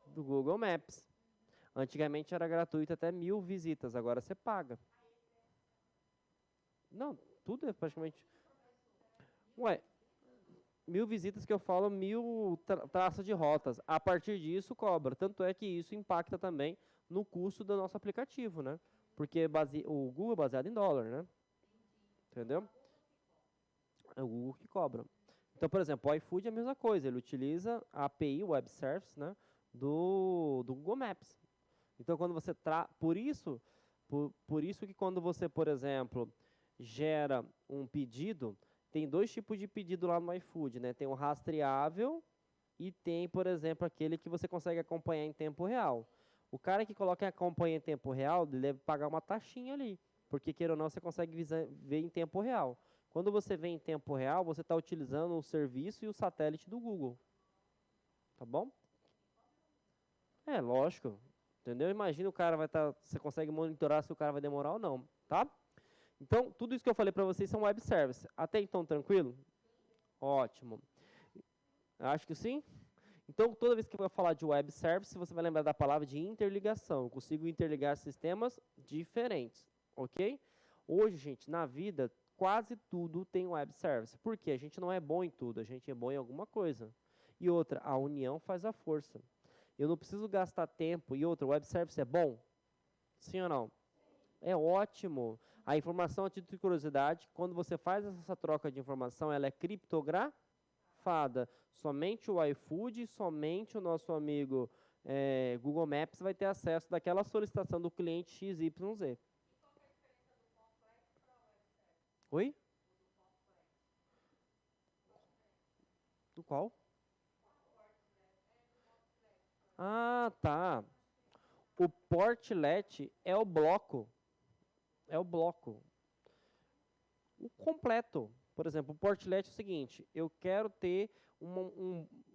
Do Google Maps. Antigamente era gratuito até 1000 visitas, agora você paga. Não, tudo é praticamente... Ué, 1000 visitas que eu falo, 1000 traços de rotas. A partir disso, cobra. Tanto é que isso impacta também no custo do nosso aplicativo, né? Porque o Google é baseado em dólar, né? Entendeu? É o Google que cobra. Então, por exemplo, o iFood é a mesma coisa. Ele utiliza a API, o Web Service, né? Do Google Maps. Então, quando você por isso que quando você, por exemplo, gera um pedido, tem dois tipos de pedido lá no iFood, né? Tem o rastreável e tem, por exemplo, aquele que você consegue acompanhar em tempo real. O cara que coloca e acompanha em tempo real, ele deve pagar uma taxinha ali, porque queira ou não, você consegue ver em tempo real. Quando você vê em tempo real, você está utilizando o serviço e o satélite do Google. Tá bom? É, lógico. Entendeu? Imagina o cara vai estar, você consegue monitorar se o cara vai demorar ou não, tá? Então, tudo isso que eu falei para vocês são web services. Até então, tranquilo? Ótimo. Acho que sim. Então, toda vez que eu vou falar de web service, você vai lembrar da palavra de interligação. Eu consigo interligar sistemas diferentes, ok? Hoje, gente, na vida, quase tudo tem web service. Por quê? A gente não é bom em tudo, a gente é bom em alguma coisa. E outra, a união faz a força. Eu não preciso gastar tempo. E outra, o web service é bom? Sim ou não? É ótimo. A informação, a título de curiosidade, quando você faz essa troca de informação, ela é criptografada. Somente o iFood, somente o nosso amigo Google Maps vai ter acesso daquela solicitação do cliente XYZ. Oi? Do qual? Ah, tá. O portlet é o bloco. É o bloco. O completo. Por exemplo, o portlet é o seguinte, eu quero ter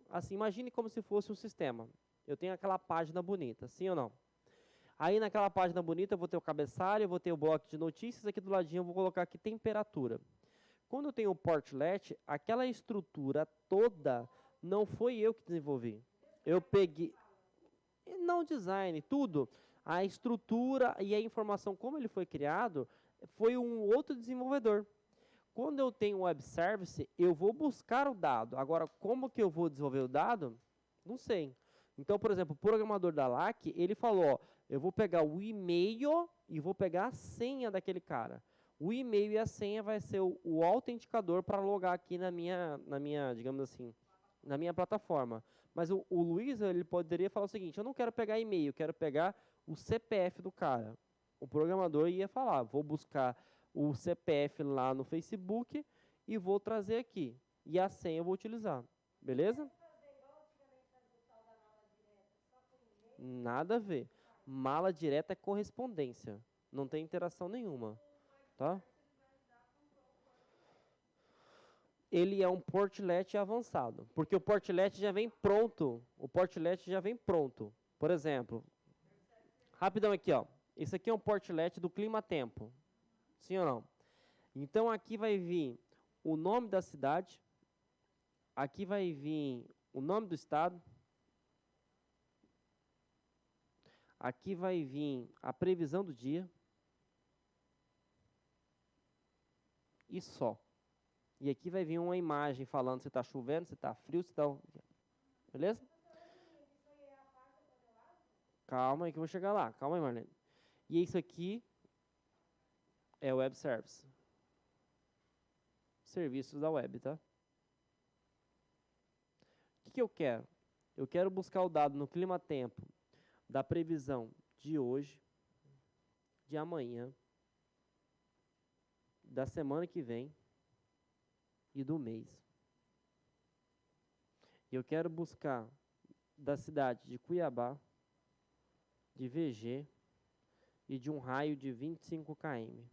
assim, imagine como se fosse um sistema. Eu tenho aquela página bonita, sim ou não? Aí naquela página bonita eu vou ter o cabeçalho, eu vou ter o bloco de notícias, aqui do ladinho eu vou colocar aqui temperatura. Quando eu tenho o portlet, aquela estrutura toda não foi eu que desenvolvi. Eu peguei, não design, tudo. A estrutura e a informação como ele foi criado foi um outro desenvolvedor. Quando eu tenho um web service, eu vou buscar o dado. Agora, como que eu vou desenvolver o dado? Não sei. Então, por exemplo, o programador da LAC, ele falou, ó, eu vou pegar o e-mail e vou pegar a senha daquele cara. O e-mail e a senha vai ser o autenticador para logar aqui na minha, digamos assim, na minha plataforma. Mas o Luiz, ele poderia falar o seguinte, eu não quero pegar e-mail, eu quero pegar o CPF do cara. O programador ia falar, vou buscar o CPF lá no Facebook e vou trazer aqui. E a senha eu vou utilizar. Beleza? Nada a ver. Mala direta é correspondência. Não tem interação nenhuma. Tá? Ele é um portlet avançado. Porque o portlet já vem pronto. O portlet já vem pronto. Por exemplo, rapidão aqui, ó. Esse aqui é um portlet do Clima Tempo. Sim ou não? Então aqui vai vir o nome da cidade, aqui vai vir o nome do estado, aqui vai vir a previsão do dia e só. E aqui vai vir uma imagem falando se está chovendo, se está frio, se está... Beleza? Calma aí que eu vou chegar lá. Calma aí, Marlene. E isso aqui é o Web Service. Serviços da web, tá? O que eu quero? Eu quero buscar o dado no clima-tempo da previsão de hoje, de amanhã, da semana que vem e do mês. Eu quero buscar da cidade de Cuiabá, de VG e de um raio de 25 km.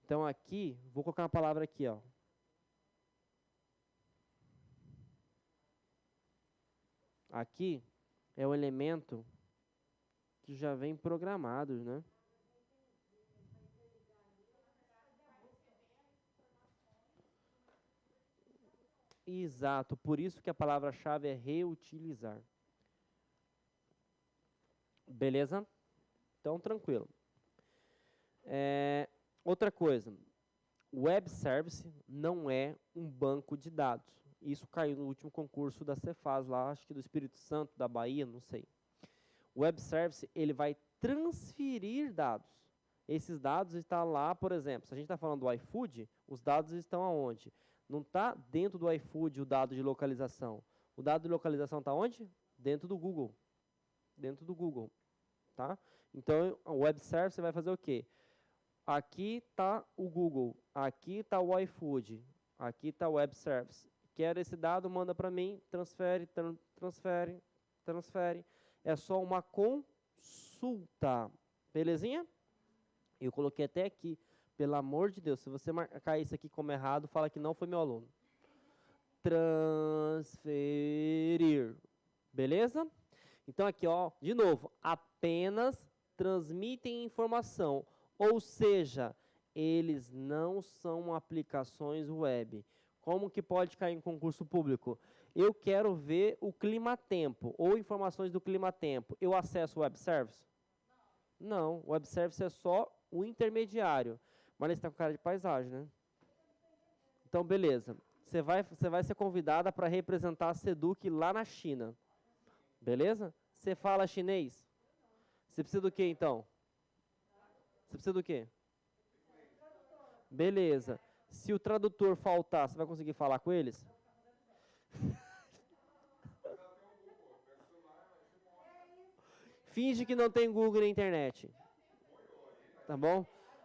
Então aqui, vou colocar uma palavra aqui, ó. Aqui é o elemento que já vem programado, né? Exato, por isso que a palavra-chave é reutilizar. Beleza? Então, tranquilo. Outra coisa, o Web Service não é um banco de dados. Isso caiu no último concurso da Cefaz lá, acho que do Espírito Santo, da Bahia, não sei. O Web Service, ele vai transferir dados. Esses dados estão lá, por exemplo, se a gente está falando do iFood, os dados estão aonde? Não está dentro do iFood o dado de localização. O dado de localização está onde? Dentro do Google. Dentro do Google. Tá? Então, o Web Service vai fazer o quê? Aqui está o Google, aqui está o iFood, aqui está o Web Service. Quero esse dado, manda para mim, transfere, transfere. É só uma consulta. Belezinha? Eu coloquei até aqui. Pelo amor de Deus, se você marcar isso aqui como errado, fala que não foi meu aluno. Transferir. Beleza? Então aqui, ó, de novo, apenas transmitem informação. Ou seja, eles não são aplicações web. Como que pode cair em concurso público? Eu quero ver o clima-tempo ou informações do clima-tempo. Eu acesso o Web Service? Não, o Web Service é só o intermediário. Mas ele está com cara de paisagem, né? Então, beleza. Você vai ser convidada para representar a Seduc lá na China. Beleza? Você fala chinês? Você precisa do quê, então? Você precisa do quê? Beleza. Se o tradutor faltar, você vai conseguir falar com eles? Finge que não tem Google na internet. Tá bom?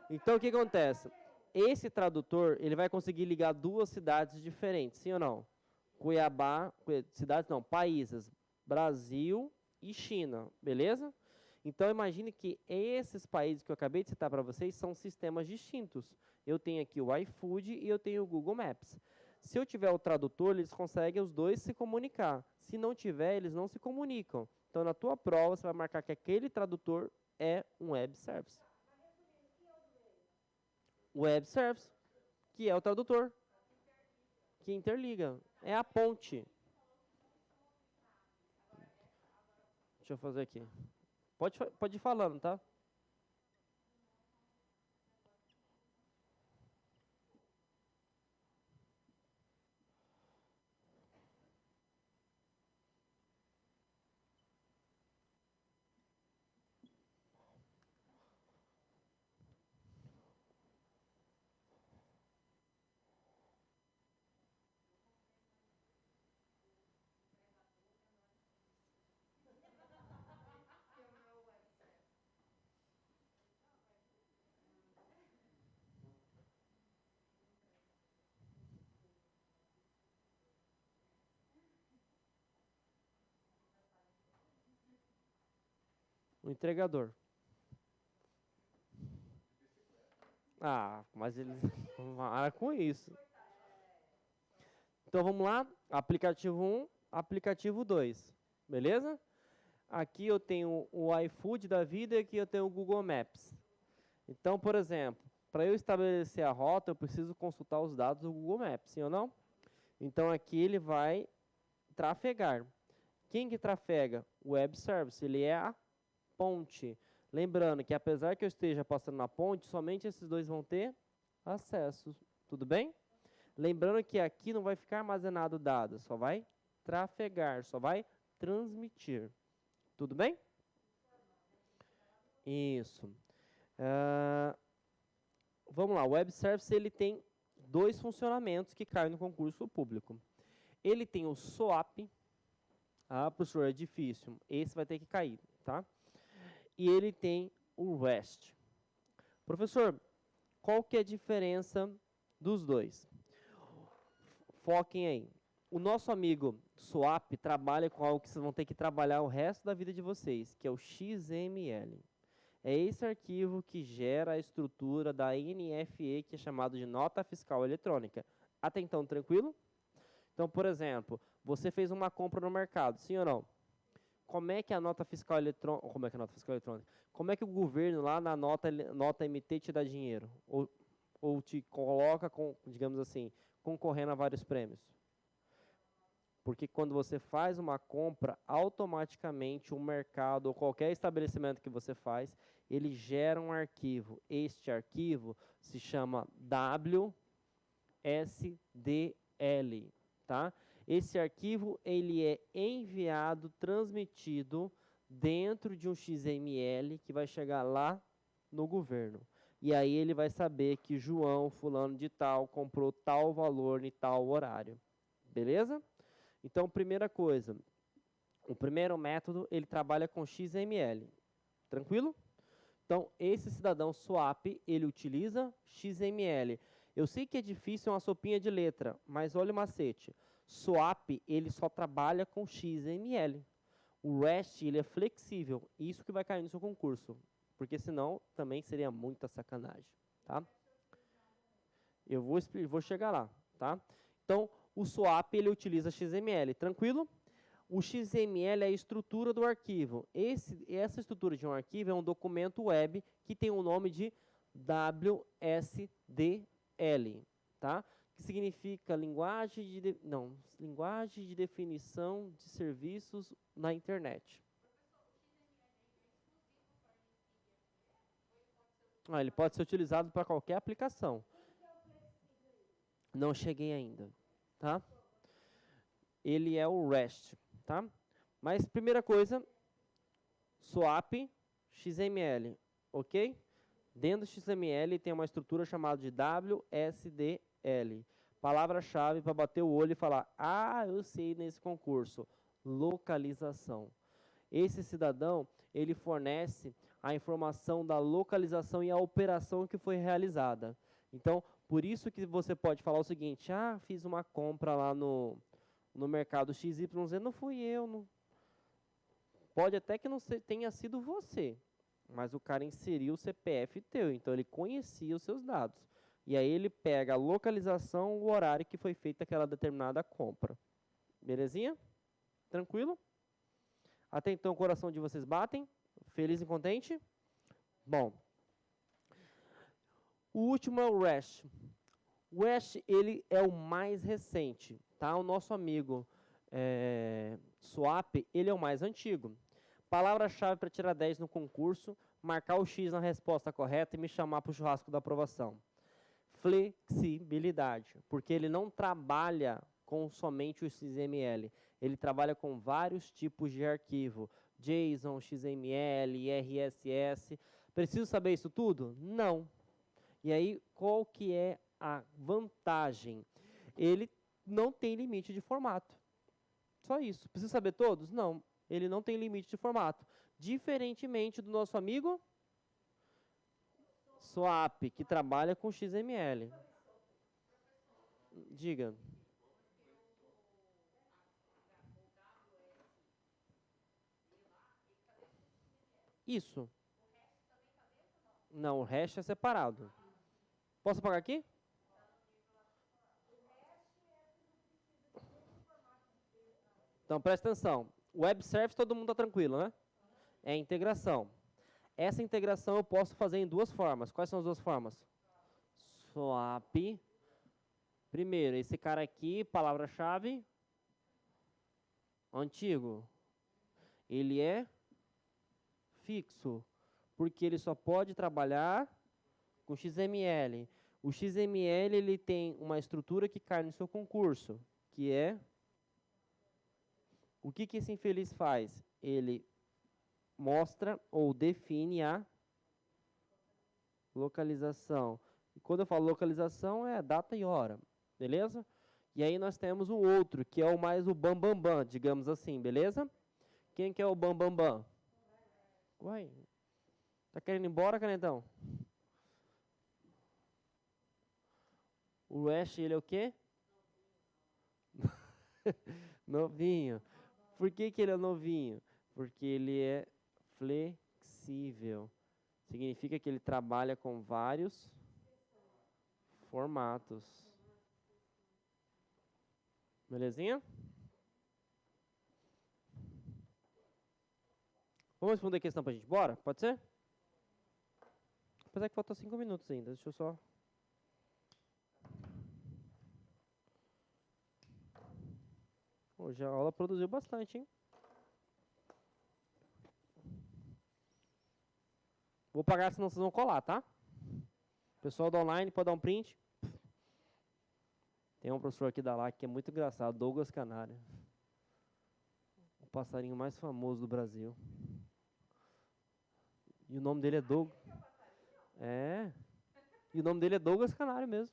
Então, o que acontece? Esse tradutor, ele vai conseguir ligar duas cidades diferentes, sim ou não? Cuiabá, cidades não, países, Brasil e China, beleza? Então, imagine que esses países que eu acabei de citar para vocês são sistemas distintos. Eu tenho aqui o iFood e eu tenho o Google Maps. Se eu tiver o tradutor, eles conseguem os dois se comunicar. Se não tiver, eles não se comunicam. Então, na tua prova, você vai marcar que aquele tradutor é um web service. Web service, que é o tradutor, que interliga. É a ponte. Deixa eu fazer aqui. Pode ir falando, tá? O entregador. Ah, mas eles param com isso. Então vamos lá, aplicativo 1, aplicativo 2, beleza? Aqui eu tenho o iFood da vida e aqui eu tenho o Google Maps. Então, por exemplo, para eu estabelecer a rota, eu preciso consultar os dados do Google Maps, sim ou não? Então aqui ele vai trafegar. Quem que trafega? O Web Service, ele é a ponte. Lembrando que apesar que eu esteja passando na ponte, somente esses dois vão ter acesso. Tudo bem? Lembrando que aqui não vai ficar armazenado dados, só vai trafegar, só vai transmitir. Tudo bem? Isso. Vamos lá, o Web Service ele tem dois funcionamentos que caem no concurso público. Ele tem o SOAP. Ah, professor, é difícil. Esse vai ter que cair, tá? E ele tem o REST. Professor, qual que é a diferença dos dois? Foquem aí. O nosso amigo SOAP trabalha com algo que vocês vão ter que trabalhar o resto da vida de vocês, que é o XML. É esse arquivo que gera a estrutura da NFE, que é chamado de nota fiscal eletrônica. Até então, tranquilo? Então, por exemplo, você fez uma compra no mercado, sim ou não? Como é que a nota fiscal eletrônica, como é que o governo lá na nota MT te dá dinheiro? Ou te coloca, digamos assim, concorrendo a vários prêmios? Porque quando você faz uma compra, automaticamente o mercado ou qualquer estabelecimento que você faz, ele gera um arquivo. Este arquivo se chama WSDL, tá? Esse arquivo ele é enviado, transmitido dentro de um XML que vai chegar lá no governo. E aí ele vai saber que João, fulano de tal, comprou tal valor em tal horário. Beleza? Então, primeira coisa, o primeiro método, ele trabalha com XML. Tranquilo? Então, esse cidadão swap, ele utiliza XML. Eu sei que é difícil, é uma sopinha de letra, mas olha o macete. Swap, ele só trabalha com XML. O REST, ele é flexível. Isso que vai cair no seu concurso. Porque senão, também seria muita sacanagem. Tá? Eu vou chegar lá. Tá? Então, o swap, ele utiliza XML. Tranquilo? O XML é a estrutura do arquivo. Essa estrutura de um arquivo é um documento web que tem o nome de WSDL, tá? Que significa linguagem de definição de serviços na internet. Ele pode ser utilizado para qualquer aplicação. Não cheguei ainda, tá? Ele é o REST, tá? Mas primeira coisa, swap XML, ok? Dentro do XML tem uma estrutura chamada de WSDL. Palavra-chave para bater o olho e falar, eu sei nesse concurso, localização. Esse cidadão, ele fornece a informação da localização e a operação que foi realizada. Então, por isso que você pode falar o seguinte, fiz uma compra lá no mercado XYZ, não fui eu. Não. Pode até que não tenha sido você, mas o cara inseriu o CPF teu, então ele conhecia os seus dados. E aí ele pega a localização, o horário que foi feita aquela determinada compra. Belezinha? Tranquilo? Até então o coração de vocês batem? Feliz e contente? Bom. O último é o REST. O REST, ele é o mais recente, tá? O nosso amigo swap, ele é o mais antigo. Palavra-chave para tirar 10 no concurso, marcar o X na resposta correta e me chamar para o churrasco da aprovação. Flexibilidade, porque ele não trabalha com somente o XML, ele trabalha com vários tipos de arquivo, JSON, XML, RSS. Preciso saber isso tudo? Não. E aí, qual que é a vantagem? Ele não tem limite de formato. Só isso. Precisa saber todos? Não. Ele não tem limite de formato. Diferentemente do nosso amigo swap, que trabalha com XML. Diga. Isso. Não, o hash é separado. Posso apagar aqui? Então, presta atenção. Web Service, todo mundo está tranquilo, né? É integração. Essa integração eu posso fazer em duas formas. Quais são as duas formas? Swap. Primeiro, esse cara aqui, palavra-chave. Antigo. Ele é fixo. Porque ele só pode trabalhar com XML. O XML ele tem uma estrutura que cai no seu concurso, que é... O que esse infeliz faz? Ele mostra ou define a localização. E quando eu falo localização, é data e hora, beleza? E aí nós temos o outro, que é o mais o bambambam, digamos assim, beleza? Quem que é o bambambam? Uai, tá querendo ir embora, Canetão? O REST, ele é o quê? Novinho. Por que ele é novinho? Porque ele é flexível. Significa que ele trabalha com vários formatos. Belezinha? Vamos responder a questão pra gente? Bora? Pode ser? Apesar que faltam 5 minutos ainda. Deixa eu só... Hoje a aula produziu bastante, hein? Vou pagar, senão vocês vão colar, tá? O pessoal do online pode dar um print. Tem um professor aqui da LAC que é muito engraçado, Douglas Canário. O passarinho mais famoso do Brasil. E o nome dele é Douglas. É. E o nome dele é Douglas Canário mesmo.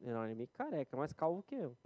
Não, ele é meio careca, mais calvo que eu.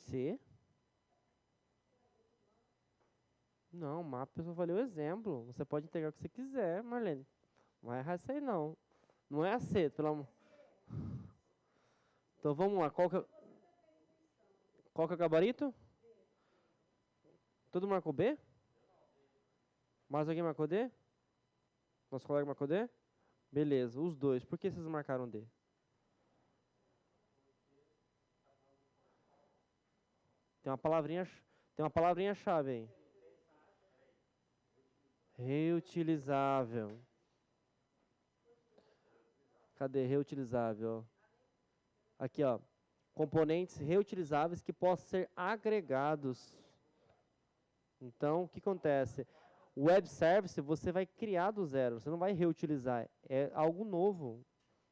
C? Não, mapa eu só falei o exemplo. Você pode entregar o que você quiser, Marlene. Não vai errar isso aí, não. Não é a C, pelo amor. Então vamos lá. Qual que é o gabarito? Todo mundo marcou B? Mais alguém marcou D? Nosso colega marcou D? Beleza, os dois. Por que vocês marcaram D? Tem uma palavrinha-chave aí. Reutilizável. Cadê? Reutilizável. Aqui, ó. Componentes reutilizáveis que possam ser agregados. Então, o que acontece? O web service você vai criar do zero, você não vai reutilizar, é algo novo.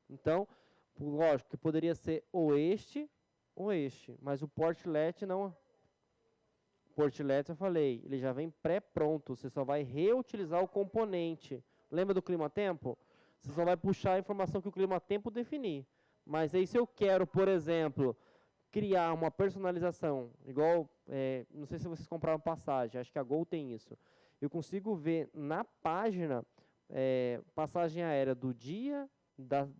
Então, lógico que poderia ser ou este, mas o portlet não. O portlet eu falei, ele já vem pré-pronto, você só vai reutilizar o componente. Lembra do clima-tempo? Você só vai puxar a informação que o clima-tempo definir. Mas aí se eu quero, por exemplo, criar uma personalização, igual, não sei se vocês compraram passagem, acho que a Gol tem isso. Eu consigo ver na página passagem aérea do dia,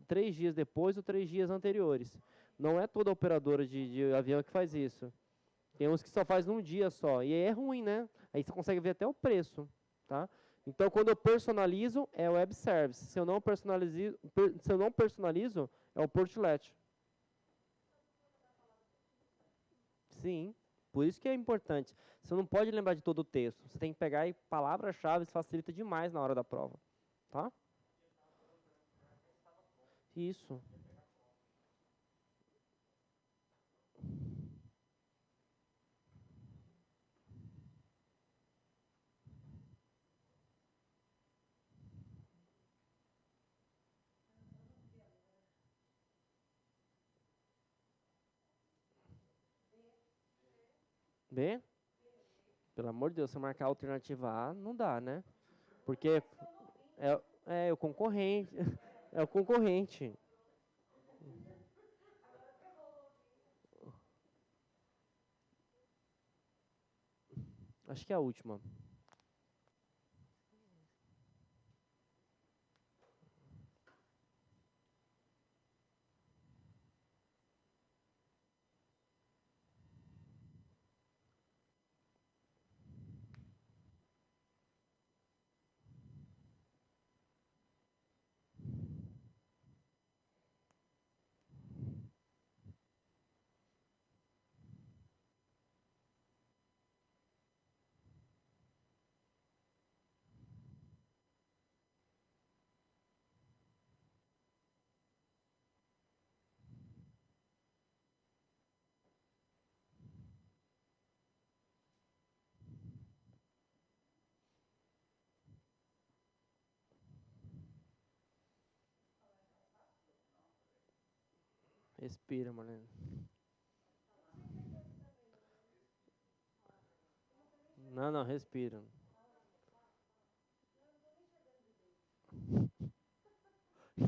3 dias depois ou 3 dias anteriores. Não é toda operadora de avião que faz isso. Tem uns que só faz num dia só, e aí é ruim, né? Aí você consegue ver até o preço, tá? Então, quando eu personalizo, é o web service. Se eu não personalizo, é o portlet. Sim, por isso que é importante. Você não pode lembrar de todo o texto. Você tem que pegar e palavras-chave, facilita demais na hora da prova. Tá? Isso. B? Pelo amor de Deus, se eu marcar a alternativa A, não dá, né? Porque é o concorrente. É o concorrente. Acho que é a última. Respira, mano. Não, não, respira.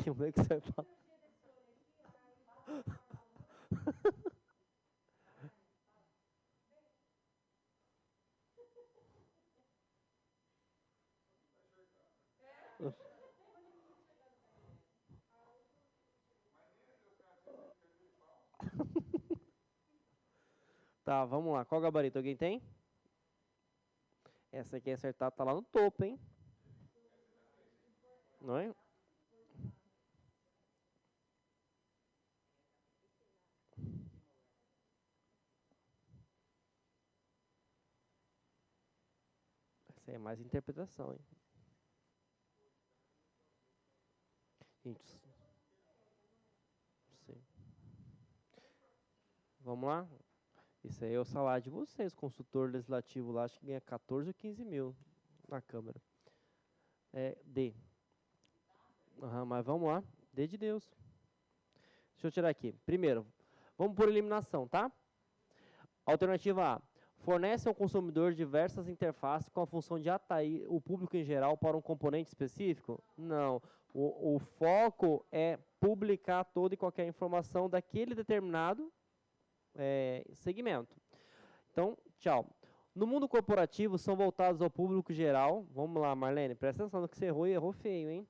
Como é que você vai falar? Tá, vamos lá. Qual gabarito? Alguém tem? Essa aqui acertar tá lá no topo, hein? Não é? Essa aí é mais interpretação, hein? Gente, sim. Vamos lá? Isso aí é o salário de vocês. Consultor legislativo lá, acho que ganha 14 ou 15 mil na Câmara. É D. Mas vamos lá. D de Deus. Deixa eu tirar aqui. Primeiro, vamos por eliminação, tá? Alternativa A. Fornece ao consumidor diversas interfaces com a função de atrair o público em geral para um componente específico? Não. O foco é publicar toda e qualquer informação daquele determinado segmento. Então, tchau. No mundo corporativo, são voltados ao público geral. Vamos lá, Marlene, presta atenção no que você errou e errou feio, hein?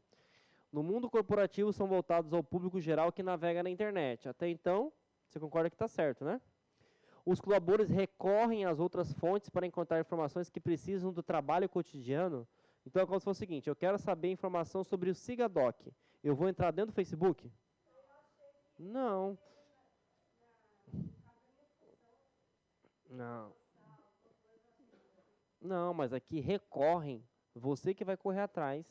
No mundo corporativo, são voltados ao público geral que navega na internet. Até então, você concorda que está certo, né? Os colaboradores recorrem às outras fontes para encontrar informações que precisam do trabalho cotidiano. Então, é como se fosse o seguinte, eu quero saber informação sobre o Sigadoc. Eu vou entrar dentro do Facebook? Não. Não. Não, mas aqui recorrem. Você que vai correr atrás.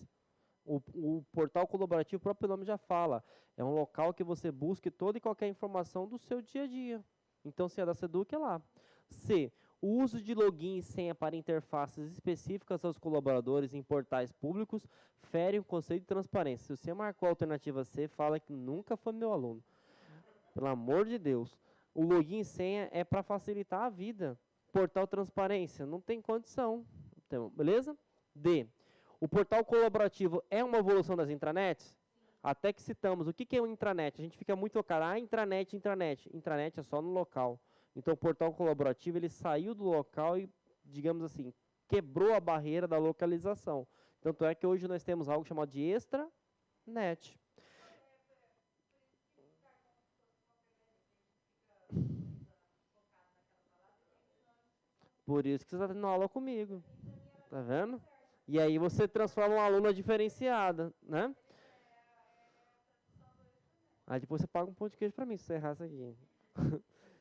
O portal colaborativo, o próprio nome já fala. É um local que você busque toda e qualquer informação do seu dia a dia. Então, se é da Seduc, é lá. C. O uso de login e senha para interfaces específicas aos colaboradores em portais públicos fere o conceito de transparência. Se você marcou a alternativa C, fala que nunca foi meu aluno. Pelo amor de Deus. O login e senha é para facilitar a vida. Portal transparência, não tem condição. Então, beleza? D. O portal colaborativo é uma evolução das intranets? Até que citamos. O que é um intranet? A gente fica muito focado. Intranet. Intranet é só no local. Então, o portal colaborativo, ele saiu do local e, digamos assim, quebrou a barreira da localização. Tanto é que hoje nós temos algo chamado de extranet. Por isso que você está tendo aula comigo. Tá vendo? E aí você transforma uma aluna diferenciada, né? Aí depois você paga um pão de queijo para mim, se você errar isso aqui.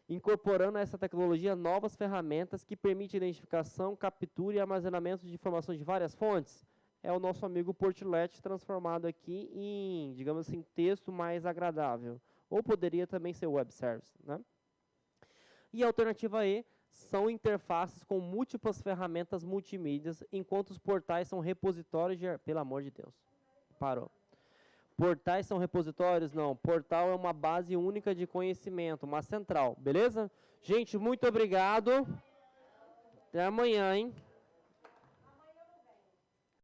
Incorporando a essa tecnologia novas ferramentas que permitem identificação, captura e armazenamento de informações de várias fontes. É o nosso amigo Portlet transformado aqui em, digamos assim, texto mais agradável. Ou poderia também ser web service, né? E a alternativa E são interfaces com múltiplas ferramentas multimídias, enquanto os portais são repositórios de... Pelo amor de Deus. Parou. Portais são repositórios? Não. Portal é uma base única de conhecimento, uma central. Beleza? Gente, muito obrigado. Até amanhã, hein?